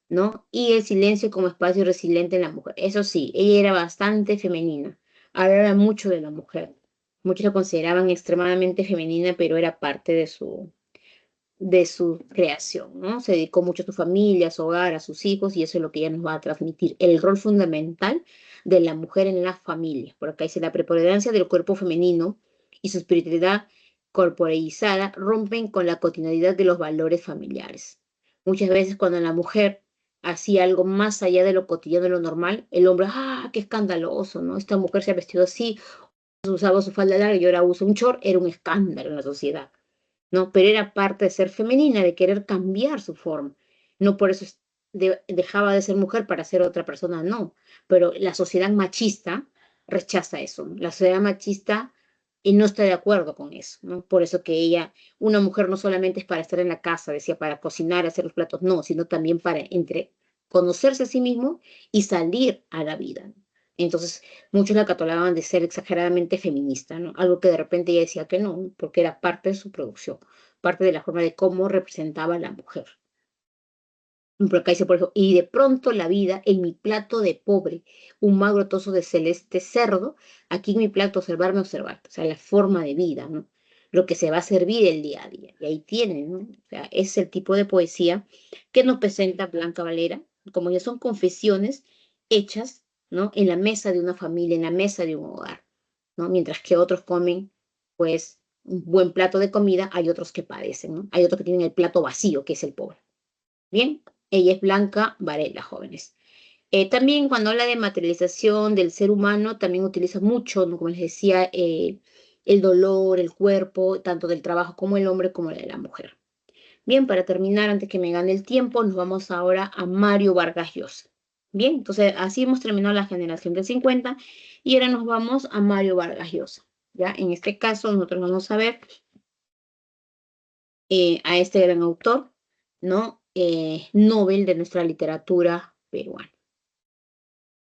¿no? Y el silencio como espacio resiliente en la mujer. Eso sí, ella era bastante femenina, hablaba mucho de la mujer. Muchos la consideraban extremadamente femenina, pero era parte de su creación, ¿no? Se dedicó mucho a su familia, a su hogar, a sus hijos, y eso es lo que ella nos va a transmitir, el rol fundamental de la mujer en la familia. Por acá dice, la preponderancia del cuerpo femenino y su espiritualidad corporeizada rompen con la cotidianidad de los valores familiares. Muchas veces cuando la mujer hacía algo más allá de lo cotidiano, de lo normal, el hombre, qué escandaloso, ¿no? Esta mujer se ha vestido así, usaba su falda larga y ahora usa un short, era un escándalo en la sociedad, ¿no? Pero era parte de ser femenina, de querer cambiar su forma. No por eso dejaba de ser mujer para ser otra persona, no. Pero la sociedad machista rechaza eso. La sociedad machista no está de acuerdo con eso, ¿no? Por eso que una mujer no solamente es para estar en la casa, decía, para cocinar, hacer los platos, no, sino también para conocerse a sí mismo y salir a la vida. Entonces, muchos la catalogaban de ser exageradamente feminista, ¿no? Algo que de repente ella decía que no, porque era parte de su producción, parte de la forma de cómo representaba a la mujer. Por acá dice, por ejemplo, y de pronto la vida en mi plato de pobre, un magro trozo de celeste cerdo, aquí en mi plato observarme, observar, o sea, la forma de vida, ¿no? lo que se va a servir el día a día. Y ahí tienen, ¿no? O sea, es el tipo de poesía que nos presenta Blanca Valera, como ya son confesiones hechas, ¿no? En la mesa de una familia, en la mesa de un hogar, ¿no? Mientras que otros comen, pues, un buen plato de comida, hay otros que padecen, ¿no? Hay otros que tienen el plato vacío, que es el pobre. Bien, ella es Blanca Varela, jóvenes. También cuando habla de materialización del ser humano, también utiliza mucho, ¿no? Como les decía, el dolor, el cuerpo, tanto del trabajo como el hombre como de la mujer. Bien, para terminar, antes que me gane el tiempo, nos vamos ahora a Mario Vargas Llosa. Bien, entonces así hemos terminado la generación del 50 y ahora nos vamos a Mario Vargas Llosa. Ya, en este caso nosotros vamos a ver a este gran autor, ¿no? Nobel de nuestra literatura peruana.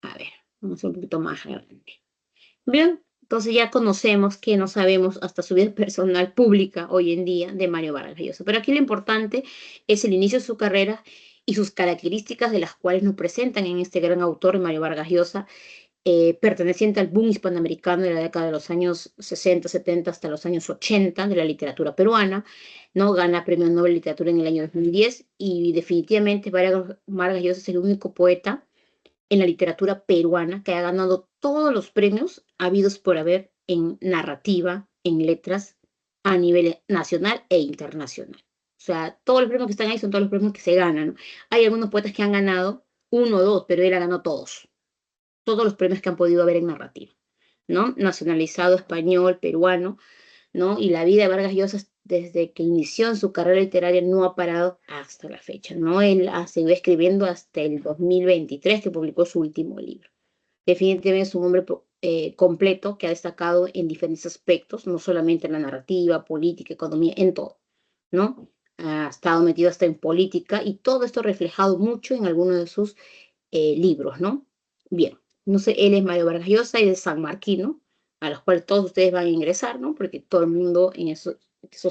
A ver, vamos un poquito más adelante. Bien, entonces ya conocemos que no sabemos hasta su vida personal pública hoy en día de Mario Vargas Llosa. Pero aquí lo importante es el inicio de su carrera y sus características de las cuales nos presentan en este gran autor, Mario Vargas Llosa, perteneciente al boom hispanoamericano de la década de los años 60, 70 hasta los años 80 de la literatura peruana, ¿no? Gana Premio Nobel de Literatura en el año 2010 y definitivamente Vargas Llosa es el único poeta en la literatura peruana que ha ganado todos los premios habidos por haber en narrativa, en letras, a nivel nacional e internacional. O sea, todos los premios que están ahí son todos los premios que se ganan, ¿no? Hay algunos poetas que han ganado uno o dos, pero él ha ganado todos los premios que han podido haber en narrativa, ¿no? Nacionalizado español, peruano, ¿no? Y la vida de Vargas Llosa, desde que inició en su carrera literaria, no ha parado hasta la fecha, ¿no? Él ha seguido escribiendo hasta el 2023, que publicó su último libro. Definitivamente es un hombre completo que ha destacado en diferentes aspectos, no solamente en la narrativa, política, economía, en todo, ¿no? Ha estado metido hasta en política y todo esto reflejado mucho en algunos de sus libros, ¿no? Bien, no sé, él es Mario Vargas Llosa y de San Marquino, a los cuales todos ustedes van a ingresar, ¿no? Porque todo el mundo en esos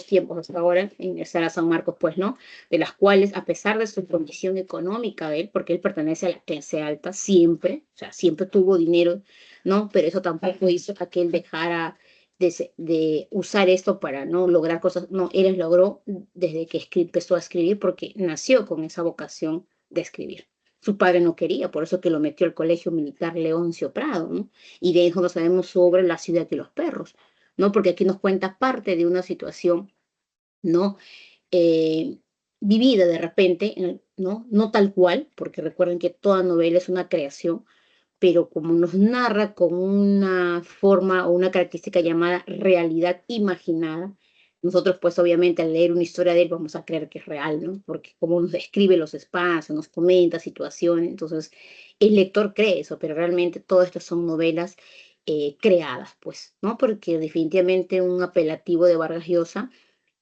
tiempos hasta ahora ingresar a San Marcos, pues, ¿no? De las cuales, a pesar de su condición económica de él, porque él pertenece a la clase alta siempre, o sea, siempre tuvo dinero, ¿no? Pero eso tampoco hizo a que él dejara de usar esto para no lograr cosas, no, él logró desde que empezó a escribir porque nació con esa vocación de escribir. Su padre no quería, por eso que lo metió al Colegio Militar Leoncio Prado, ¿no? Y de eso no sabemos sobre la ciudad de los perros, ¿no? Porque aquí nos cuenta parte de una situación, ¿no? Eh, vivida de repente, ¿no? No tal cual, porque recuerden que toda novela es una creación, pero como nos narra con una forma o una característica llamada realidad imaginada, nosotros pues obviamente al leer una historia de él vamos a creer que es real, ¿no? Porque como nos describe los espacios, nos comenta situaciones, entonces el lector cree eso, pero realmente todas estas son novelas creadas, pues, ¿no? Porque definitivamente un apelativo de Vargas Llosa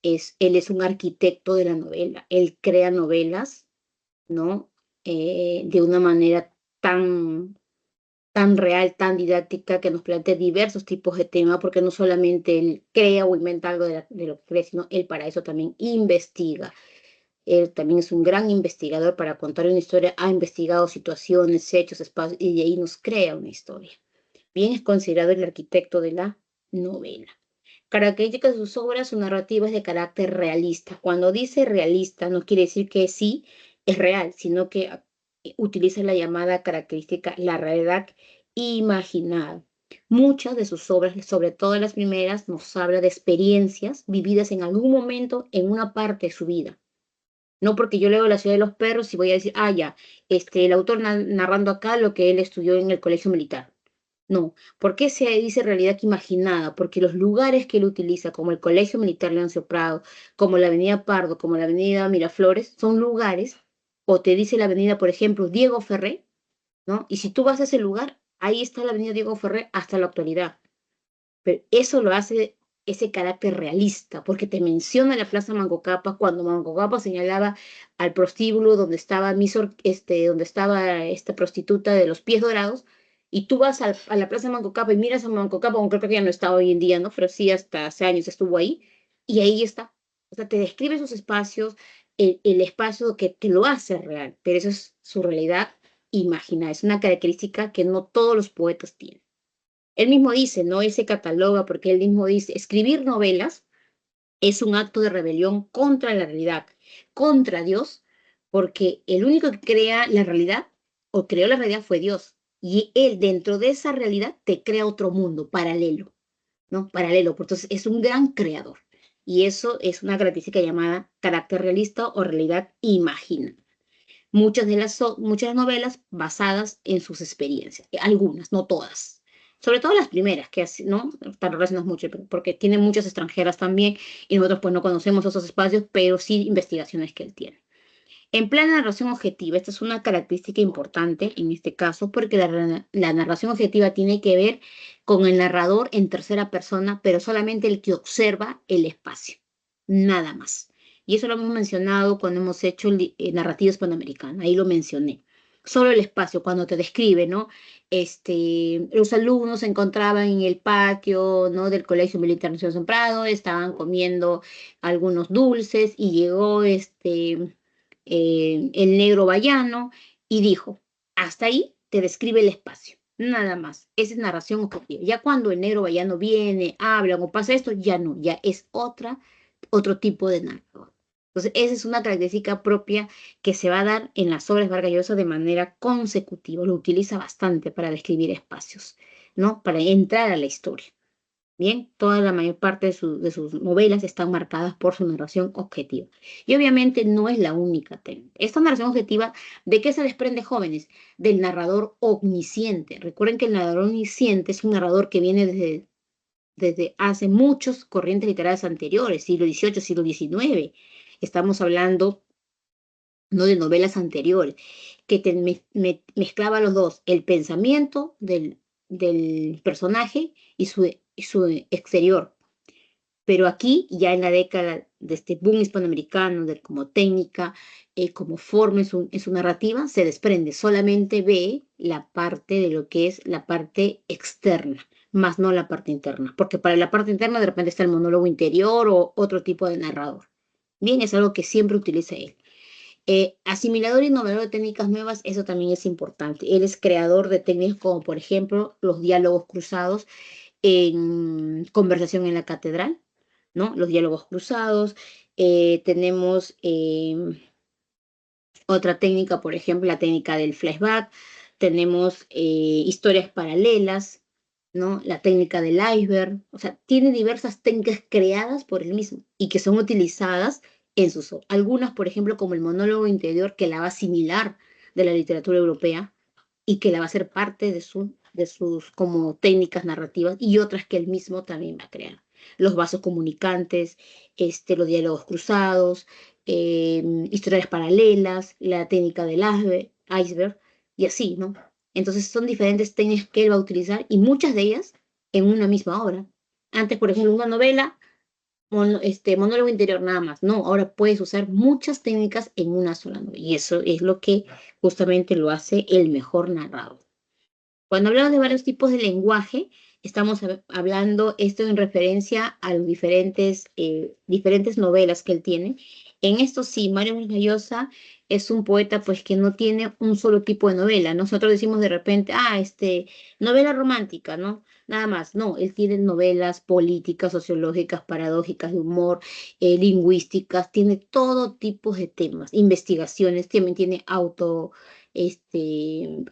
él es un arquitecto de la novela, él crea novelas, ¿no? De una manera tan real, tan didáctica, que nos plantea diversos tipos de temas, porque no solamente él crea o inventa algo de lo que cree, sino él para eso también investiga. Él también es un gran investigador para contar una historia, ha investigado situaciones, hechos, espacios, y de ahí nos crea una historia. Bien, es considerado el arquitecto de la novela. Características de sus obras, su narrativa es de carácter realista. Cuando dice realista, no quiere decir que sí es real, sino que utiliza la llamada característica la realidad imaginada. Muchas de sus obras, sobre todo las primeras, nos habla de experiencias vividas en algún momento en una parte de su vida. No porque yo leo La ciudad de los perros y voy a decir, ah, ya, el autor narrando acá lo que él estudió en el colegio militar. No, ¿por qué se dice realidad imaginada? Porque los lugares que él utiliza, como el Colegio Militar Leoncio Prado, como la Avenida Pardo, como la Avenida Miraflores, son lugares, o te dice la avenida, por ejemplo, Diego Ferré, ¿no? Y si tú vas a ese lugar, ahí está la avenida Diego Ferré hasta la actualidad. Pero eso lo hace ese carácter realista, porque te menciona la Plaza Manco Cápac cuando Manco Cápac señalaba al prostíbulo donde estaba esta prostituta de los pies dorados, y tú vas a la Plaza Manco Cápac y miras a Manco Cápac, aunque creo que ya no está hoy en día, ¿no? Pero sí hasta hace años estuvo ahí, y ahí está. O sea, te describe esos espacios, el espacio que lo hace real, pero eso es su realidad imaginada, es una característica que no todos los poetas tienen. Él mismo dice, no él se cataloga porque él mismo dice, escribir novelas es un acto de rebelión contra la realidad, contra Dios, porque el único que crea la realidad o creó la realidad fue Dios. Y Él dentro de esa realidad te crea otro mundo paralelo, ¿no? Paralelo, porque entonces es un gran creador. Y eso es una característica llamada carácter realista o realidad imaginada. Muchas novelas basadas en sus experiencias, algunas, no todas. Sobre todo las primeras, que no están relacionadas mucho, porque tiene muchas extranjeras también, y nosotros pues no conocemos esos espacios, pero sí investigaciones que él tiene. En plan de narración objetiva, esta es una característica importante en este caso, porque la narración objetiva tiene que ver con el narrador en tercera persona, pero solamente el que observa el espacio, nada más. Y eso lo hemos mencionado cuando hemos hecho narrativa hispanoamericana, ahí lo mencioné. Solo el espacio, cuando te describe, ¿no? Los alumnos se encontraban en el patio, ¿no? Del Colegio Militar Nacional San Prado, estaban comiendo algunos dulces y llegó el negro vallano, y dijo, hasta ahí te describe el espacio, nada más. Esa es narración objetiva. Ya cuando el negro vallano viene, habla o pasa esto, ya no, ya es otro tipo de narrador. Entonces, esa es una característica propia que se va a dar en las obras de Vargas Llosa de manera consecutiva. Lo utiliza bastante para describir espacios, ¿no? Para entrar a la historia. Bien, toda la mayor parte de sus novelas están marcadas por su narración objetiva. Y obviamente no es la única técnica. Esta narración objetiva, ¿de qué se desprende, jóvenes? Del narrador omnisciente. Recuerden que el narrador omnisciente es un narrador que viene desde hace muchos corrientes literarias anteriores, siglo XVIII, siglo XIX. Estamos hablando no de novelas anteriores, que mezclaba los dos, el pensamiento del personaje y su exterior. Pero aquí, ya en la década de este boom hispanoamericano, como técnica, como forma en su narrativa, se desprende, solamente ve la parte de lo que es la parte externa, más no la parte interna, porque para la parte interna de repente está el monólogo interior o otro tipo de narrador. Bien, es algo que siempre utiliza él. Asimilador y innovador de técnicas nuevas, eso también es importante. Él es creador de técnicas como, por ejemplo, los diálogos cruzados en Conversación en la Catedral, ¿no? Los diálogos cruzados. Tenemos otra técnica, por ejemplo, la técnica del flashback. Tenemos historias paralelas, ¿no? La técnica del iceberg. O sea, tiene diversas técnicas creadas por él mismo y que son utilizadas en sus obras. Algunas, por ejemplo, como el monólogo interior, que la va a asimilar de la literatura europea y que la va a hacer parte de sus como técnicas narrativas, y otras que él mismo también va a crear. Los vasos comunicantes, los diálogos cruzados, historias paralelas, la técnica del iceberg, y así, ¿no? Entonces son diferentes técnicas que él va a utilizar, y muchas de ellas en una misma obra. Antes, por ejemplo, una novela, monólogo interior nada más. No, ahora puedes usar muchas técnicas en una sola novela, y eso es lo que justamente lo hace el mejor narrador. Cuando hablamos de varios tipos de lenguaje, estamos hablando esto en referencia a los diferentes novelas que él tiene. En esto sí, Mario Vargas Llosa es un poeta pues que no tiene un solo tipo de novela. Nosotros decimos de repente, novela romántica, ¿no? Nada más. No, él tiene novelas políticas, sociológicas, paradójicas, de humor, lingüísticas, tiene todo tipo de temas, investigaciones, también tiene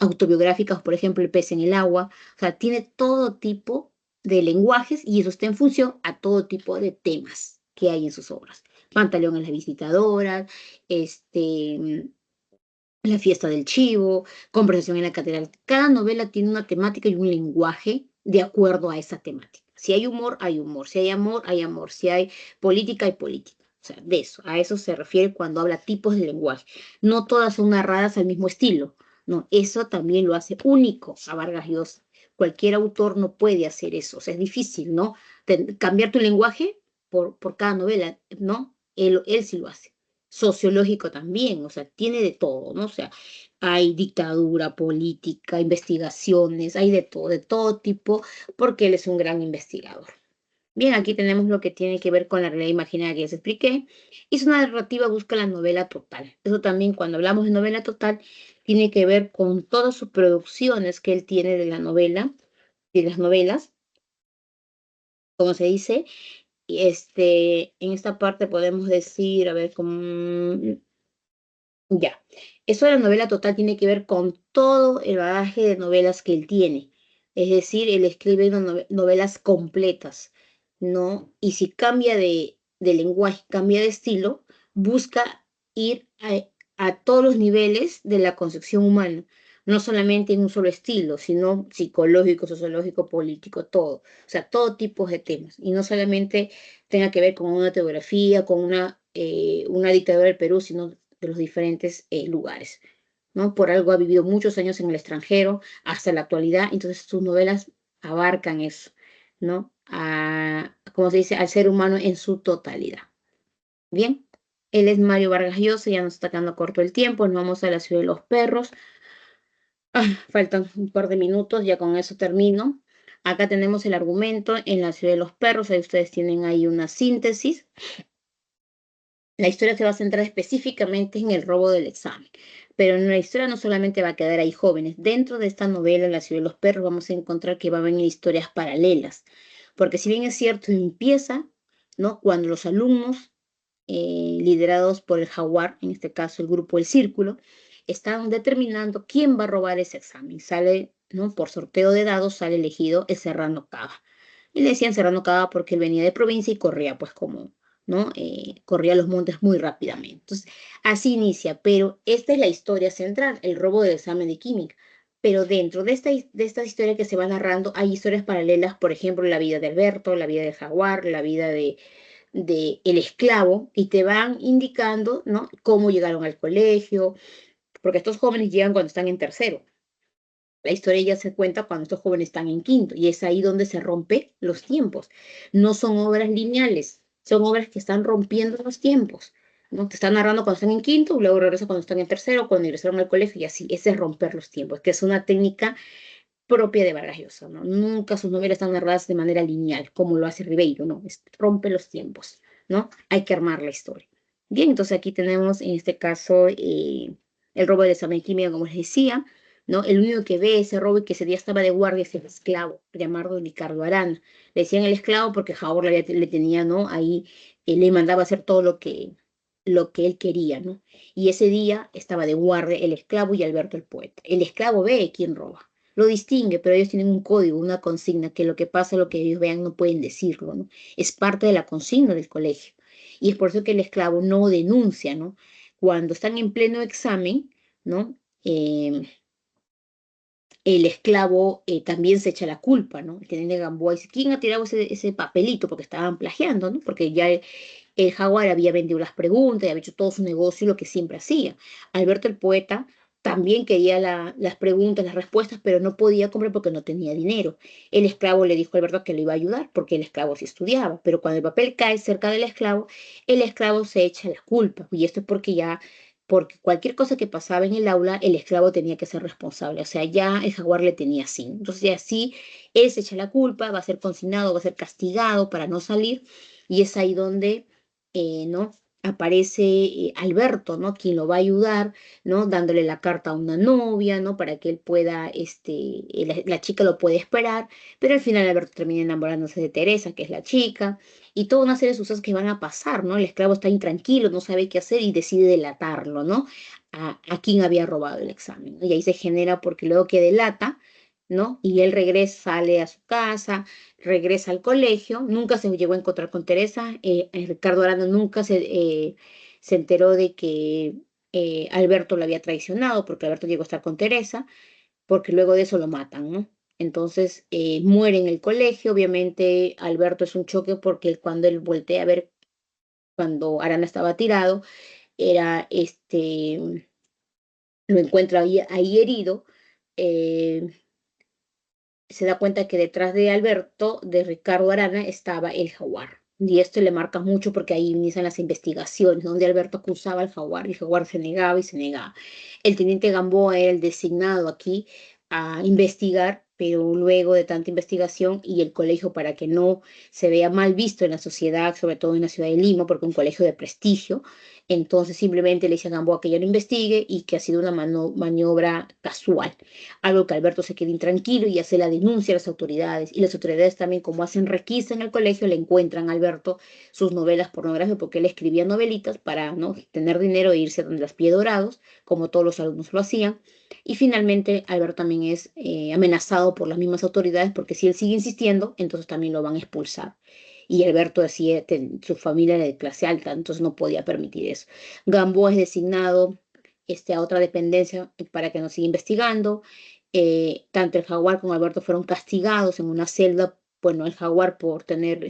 autobiográficas, por ejemplo, El pez en el agua. O sea, tiene todo tipo de lenguajes, y eso está en función a todo tipo de temas que hay en sus obras. Pantaleón en las visitadoras, La fiesta del chivo, Conversación en la catedral. Cada novela tiene una temática y un lenguaje de acuerdo a esa temática. Si hay humor, hay humor. Si hay amor, hay amor. Si hay política, hay política. O sea, a eso se refiere cuando habla tipos de lenguaje. No todas son narradas al mismo estilo. No, eso también lo hace único a Vargas Llosa. Cualquier autor no puede hacer eso. O sea, es difícil, ¿no? Cambiar tu lenguaje por cada novela, ¿no? Él sí lo hace. Sociológico también, o sea, tiene de todo, ¿no? O sea, hay dictadura, política, investigaciones, hay de todo tipo, porque él es un gran investigador. Bien, aquí tenemos lo que tiene que ver con la realidad imaginaria que ya les expliqué, y su narrativa busca la novela total. Eso también, cuando hablamos de novela total, tiene que ver con todas sus producciones que él tiene de la novela, de las novelas, como se dice, En esta parte podemos decir, a ver, ya. Eso de la novela total tiene que ver con todo el bagaje de novelas que él tiene. Es decir, él escribe novelas completas, ¿no? Y si cambia de lenguaje, cambia de estilo, busca ir a todos los niveles de la concepción humana. No solamente en un solo estilo, sino psicológico, sociológico, político, todo. O sea, todo tipo de temas. Y no solamente tenga que ver con una teografía, con una dictadura del Perú, sino de los diferentes lugares, ¿no? Por algo ha vivido muchos años en el extranjero hasta la actualidad, entonces sus novelas abarcan eso, ¿no? Como se dice, al ser humano en su totalidad. Bien, él es Mario Vargas Llosa, ya nos está quedando corto el tiempo, nos vamos a la ciudad de los perros. Faltan un par de minutos, ya con eso termino. Acá tenemos el argumento en la ciudad de los perros, ahí ustedes tienen ahí una síntesis. La historia se va a centrar específicamente en el robo del examen, pero en la historia no solamente va a quedar ahí jóvenes. Dentro de esta novela, La ciudad de los perros, vamos a encontrar que va a venir historias paralelas, porque si bien es cierto, empieza, ¿no? Cuando los alumnos, liderados por el Jaguar, en este caso el grupo El Círculo, están determinando quién va a robar ese examen. Sale, ¿no? Por sorteo de dados, sale elegido el Serrano Cava. Y le decían Serrano Cava porque él venía de provincia y corría pues como, ¿no? Corría los montes muy rápidamente. Entonces, así inicia, pero esta es la historia central, el robo del examen de química. Pero dentro de esta historia que se va narrando, hay historias paralelas, por ejemplo, la vida de Alberto, la vida del Jaguar, la vida de el esclavo, y te van indicando, ¿no? Cómo llegaron al colegio, porque estos jóvenes llegan cuando están en tercero. La historia ya se cuenta cuando estos jóvenes están en quinto, y es ahí donde se rompen los tiempos. No son obras lineales, son obras que están rompiendo los tiempos, ¿no? Te están narrando cuando están en quinto, luego regresa cuando están en tercero, cuando ingresaron al colegio, y así. Ese es romper los tiempos, que es una técnica propia de Vargas Llosa, ¿no? Nunca sus novelas están narradas de manera lineal, como lo hace Ribeiro, ¿no? Rompe los tiempos, ¿no? Hay que armar la historia. Bien, entonces aquí tenemos en este caso el robo del examen de química, como les decía, ¿no? El único que ve ese robo y que ese día estaba de guardia es el esclavo, llamado Ricardo Arana. Le decían el esclavo porque Javor le tenía, ¿no? Ahí le mandaba hacer todo lo que él quería, ¿no? Y ese día estaba de guardia el esclavo y Alberto el poeta. El esclavo ve quién roba, lo distingue, pero ellos tienen un código, una consigna, que lo que pasa, lo que ellos vean, no pueden decirlo, ¿no? Es parte de la consigna del colegio. Y es por eso que el esclavo no denuncia, ¿no? Cuando están en pleno examen, ¿no? El esclavo también se echa la culpa, ¿no? El teniente Gamboa dice, ¿quién ha tirado ese papelito? Porque estaban plagiando, ¿no? Porque ya el Jaguar había vendido las preguntas y había hecho todo su negocio, lo que siempre hacía. Alberto el poeta también quería las preguntas, las respuestas, pero no podía comprar porque no tenía dinero. El esclavo le dijo a Alberto que le iba a ayudar porque el esclavo sí estudiaba, pero cuando el papel cae cerca del esclavo, el esclavo se echa la culpa. Y esto es porque cualquier cosa que pasaba en el aula, el esclavo tenía que ser responsable. O sea, ya el Jaguar le tenía así. Entonces, así él se echa la culpa, va a ser consignado, va a ser castigado para no salir. Y es ahí donde, ¿no? Aparece Alberto, ¿no? Quien lo va a ayudar, ¿no? Dándole la carta a una novia, ¿no? Para que él pueda, la chica lo puede esperar, pero al final Alberto termina enamorándose de Teresa, que es la chica, y toda una serie de sucesos que van a pasar, ¿no? El esclavo está intranquilo, no sabe qué hacer y decide delatarlo, ¿no? A quien había robado el examen, ¿no? Y ahí se genera porque luego que delata, ¿no? Y él regresa, sale a su casa, regresa al colegio, nunca se llegó a encontrar con Teresa, Ricardo Arana nunca se enteró de que Alberto lo había traicionado, porque Alberto llegó a estar con Teresa, porque luego de eso lo matan, ¿no? Entonces muere en el colegio, obviamente Alberto es un choque porque cuando él voltea a ver, cuando Arana estaba tirado, era lo encuentra ahí herido, eh, se da cuenta que detrás de Alberto, de Ricardo Arana, estaba el Jaguar. Y esto le marca mucho porque ahí inician las investigaciones, donde Alberto acusaba al Jaguar y el Jaguar se negaba y se negaba. El teniente Gamboa era el designado aquí a investigar pero luego de tanta investigación y el colegio para que no se vea mal visto en la sociedad, sobre todo en la ciudad de Lima, porque es un colegio de prestigio, entonces simplemente le dice a Gamboa que ya lo investigue y que ha sido una maniobra casual, algo que Alberto se queda intranquilo y hace la denuncia a las autoridades, y las autoridades también, como hacen requisa en el colegio, le encuentran a Alberto sus novelas pornográficas, porque él escribía novelitas para, ¿no?, tener dinero e irse donde los pies dorados, como todos los alumnos lo hacían. Y finalmente, Alberto también es amenazado por las mismas autoridades, porque si él sigue insistiendo, entonces también lo van a expulsar. Y Alberto decía, su familia era de clase alta, entonces no podía permitir eso. Gamboa es designado a otra dependencia para que nos siga investigando. Tanto el Jaguar como Alberto fueron castigados en una celda. Bueno, el Jaguar por tener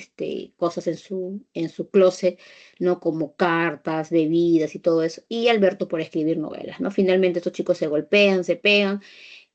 cosas en su closet, ¿no? Como cartas, bebidas y todo eso. Y Alberto por escribir novelas, ¿no? Finalmente estos chicos se golpean, se pegan,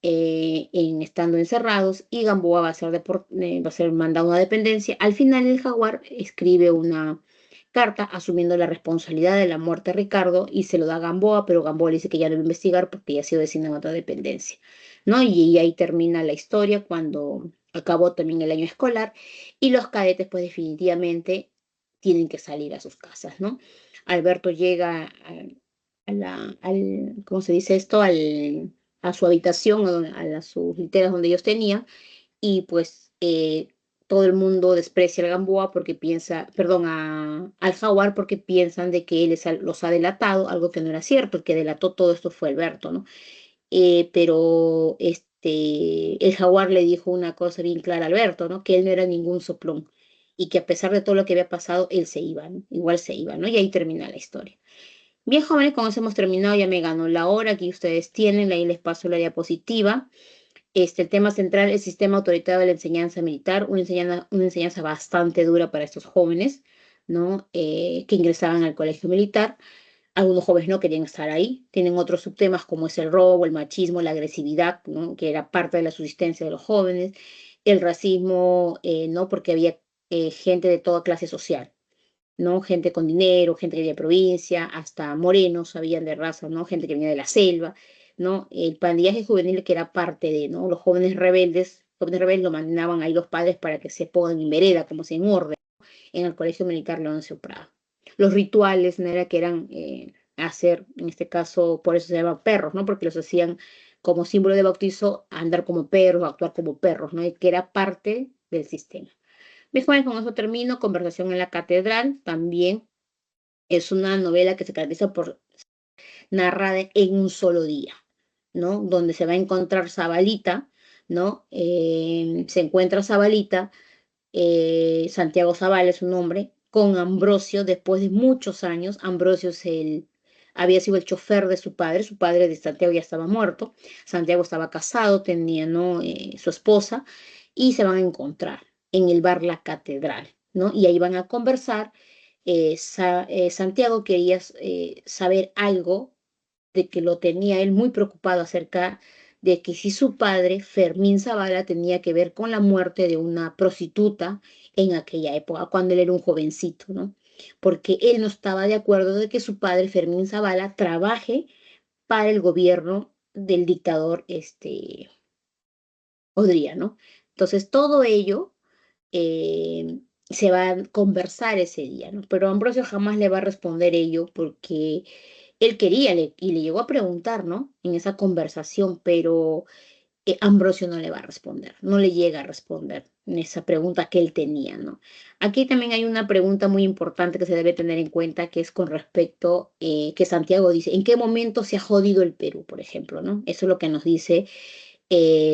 estando encerrados, y Gamboa va a ser mandado a una dependencia. Al final el Jaguar escribe una carta asumiendo la responsabilidad de la muerte de Ricardo y se lo da a Gamboa, pero Gamboa le dice que ya no va a investigar porque ya ha sido designado a otra dependencia, ¿no? Y ahí termina la historia cuando acabó también el año escolar y los cadetes pues definitivamente tienen que salir a sus casas, ¿no? Alberto llega ¿cómo se dice esto? A su habitación, sus literas donde ellos tenían, y pues todo el mundo desprecia al Gamboa porque piensa, perdón, al Jaguar porque piensan de que él los ha delatado, algo que no era cierto. El que delató todo esto fue Alberto, ¿no? Pero el Jaguar le dijo una cosa bien clara a Alberto, ¿no? Que él no era ningún soplón y que a pesar de todo lo que había pasado, él se iba, ¿no? Igual se iba, ¿no? Y ahí termina la historia. Bien, jóvenes, con eso hemos terminado. Ya me ganó la hora. Aquí ustedes tienen, ahí les paso la diapositiva. El tema central, el sistema autoritario de la enseñanza militar, una enseñanza bastante dura para estos jóvenes, ¿no? Que ingresaban al colegio militar. Algunos jóvenes no querían estar ahí. Tienen otros subtemas como es el robo, el machismo, la agresividad, ¿no? Que era parte de la subsistencia de los jóvenes. El racismo, ¿no? Porque había gente de toda clase social, ¿no? Gente con dinero, gente que venía de provincia, hasta morenos habían de raza, ¿no? Gente que venía de la selva, ¿no? El pandillaje juvenil que era parte de, ¿no? Los jóvenes rebeldes lo mandaban ahí los padres para que se pongan en vereda, como si en orden, en el Colegio Militar Leoncio Prado. Los rituales, ¿no? Era que eran hacer, en este caso, por eso se llaman perros, ¿no? Porque los hacían como símbolo de bautizo, andar como perros, actuar como perros, ¿no? Y que era parte del sistema. Mis jóvenes, con eso termino. Conversación en la catedral también es una novela que se caracteriza por narrada en un solo día, ¿no? Donde se va a encontrar Zabalita, ¿no? Se encuentra Zabalita, Santiago Zabal es su nombre, con Ambrosio después de muchos años. Ambrosio había sido el chofer de su padre de Santiago ya estaba muerto, Santiago estaba casado, tenía, ¿no? Su esposa, y se van a encontrar en el bar La Catedral, ¿no? Y ahí van a conversar. Santiago quería saber algo de que lo tenía él muy preocupado acerca de que si su padre, Fermín Zavala, tenía que ver con la muerte de una prostituta en aquella época, cuando él era un jovencito, ¿no? Porque él no estaba de acuerdo de que su padre, Fermín Zavala, trabaje para el gobierno del dictador Odría, ¿no? Entonces, todo ello se va a conversar ese día, ¿no? Pero Ambrosio jamás le va a responder ello porque él quería y le llegó a preguntar, ¿no? En esa conversación, pero Ambrosio no le va a responder, no le llega a responder en esa pregunta que él tenía, ¿no? Aquí también hay una pregunta muy importante que se debe tener en cuenta, que es con respecto que Santiago dice, ¿en qué momento se ha jodido el Perú, por ejemplo, ¿no? Eso es lo que nos dice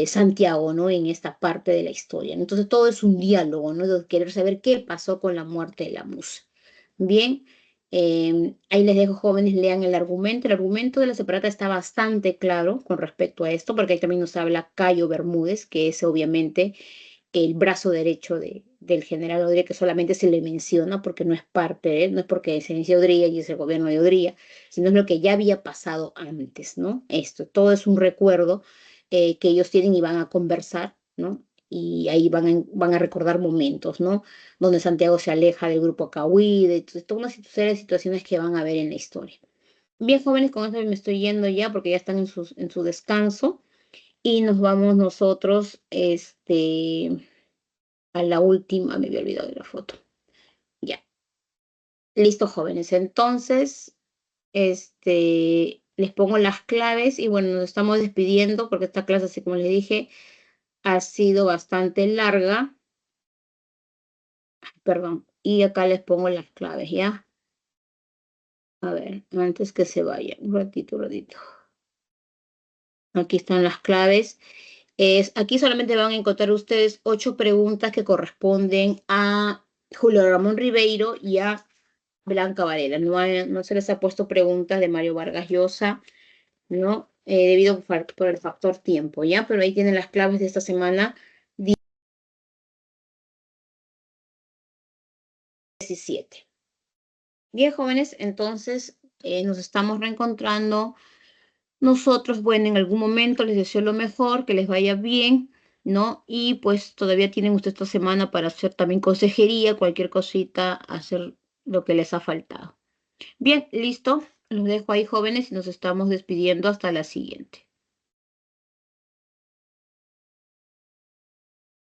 Santiago, ¿no? En esta parte de la historia. Entonces todo es un diálogo, ¿no? De querer saber qué pasó con la muerte de la musa. Bien, ahí les dejo, jóvenes, lean el argumento. El argumento de la separata está bastante claro con respecto a esto, porque ahí también nos habla Cayo Bermúdez, que es obviamente el brazo derecho del general Odría, que solamente se le menciona porque no es parte de él, no es porque se inició Odría y es el gobierno de Odría, sino es lo que ya había pasado antes, ¿no? Esto, todo es un recuerdo que ellos tienen y van a conversar, ¿no? Y ahí van a recordar momentos, ¿no? Donde Santiago se aleja del grupo Cahuí, de toda una serie de situaciones que van a ver en la historia. Bien, jóvenes, con eso me estoy yendo ya porque ya están en su descanso. y nos vamos nosotros, a la última, me había olvidado de la foto. Ya, listo, jóvenes. Entonces, les pongo las claves y bueno, nos estamos despidiendo porque esta clase, así como les dije, ha sido bastante larga. Perdón. Y acá les pongo las claves, ¿ya? A ver, antes que se vayan, un ratito, un ratito. Aquí están las claves. Aquí solamente van a encontrar ustedes 8 preguntas que corresponden a Julio Ramón Ribeiro y a Blanca Varela. No se les ha puesto preguntas de Mario Vargas Llosa, ¿no? Debido por el factor tiempo, ¿ya? Pero ahí tienen las claves de esta semana 17. Bien, jóvenes, entonces nos estamos reencontrando. Nosotros, bueno, en algún momento les deseo lo mejor, que les vaya bien, ¿no? Y pues todavía tienen ustedes esta semana para hacer también consejería, cualquier cosita, hacer lo que les ha faltado. Bien, listo. Los dejo ahí, jóvenes, y nos estamos despidiendo hasta la siguiente.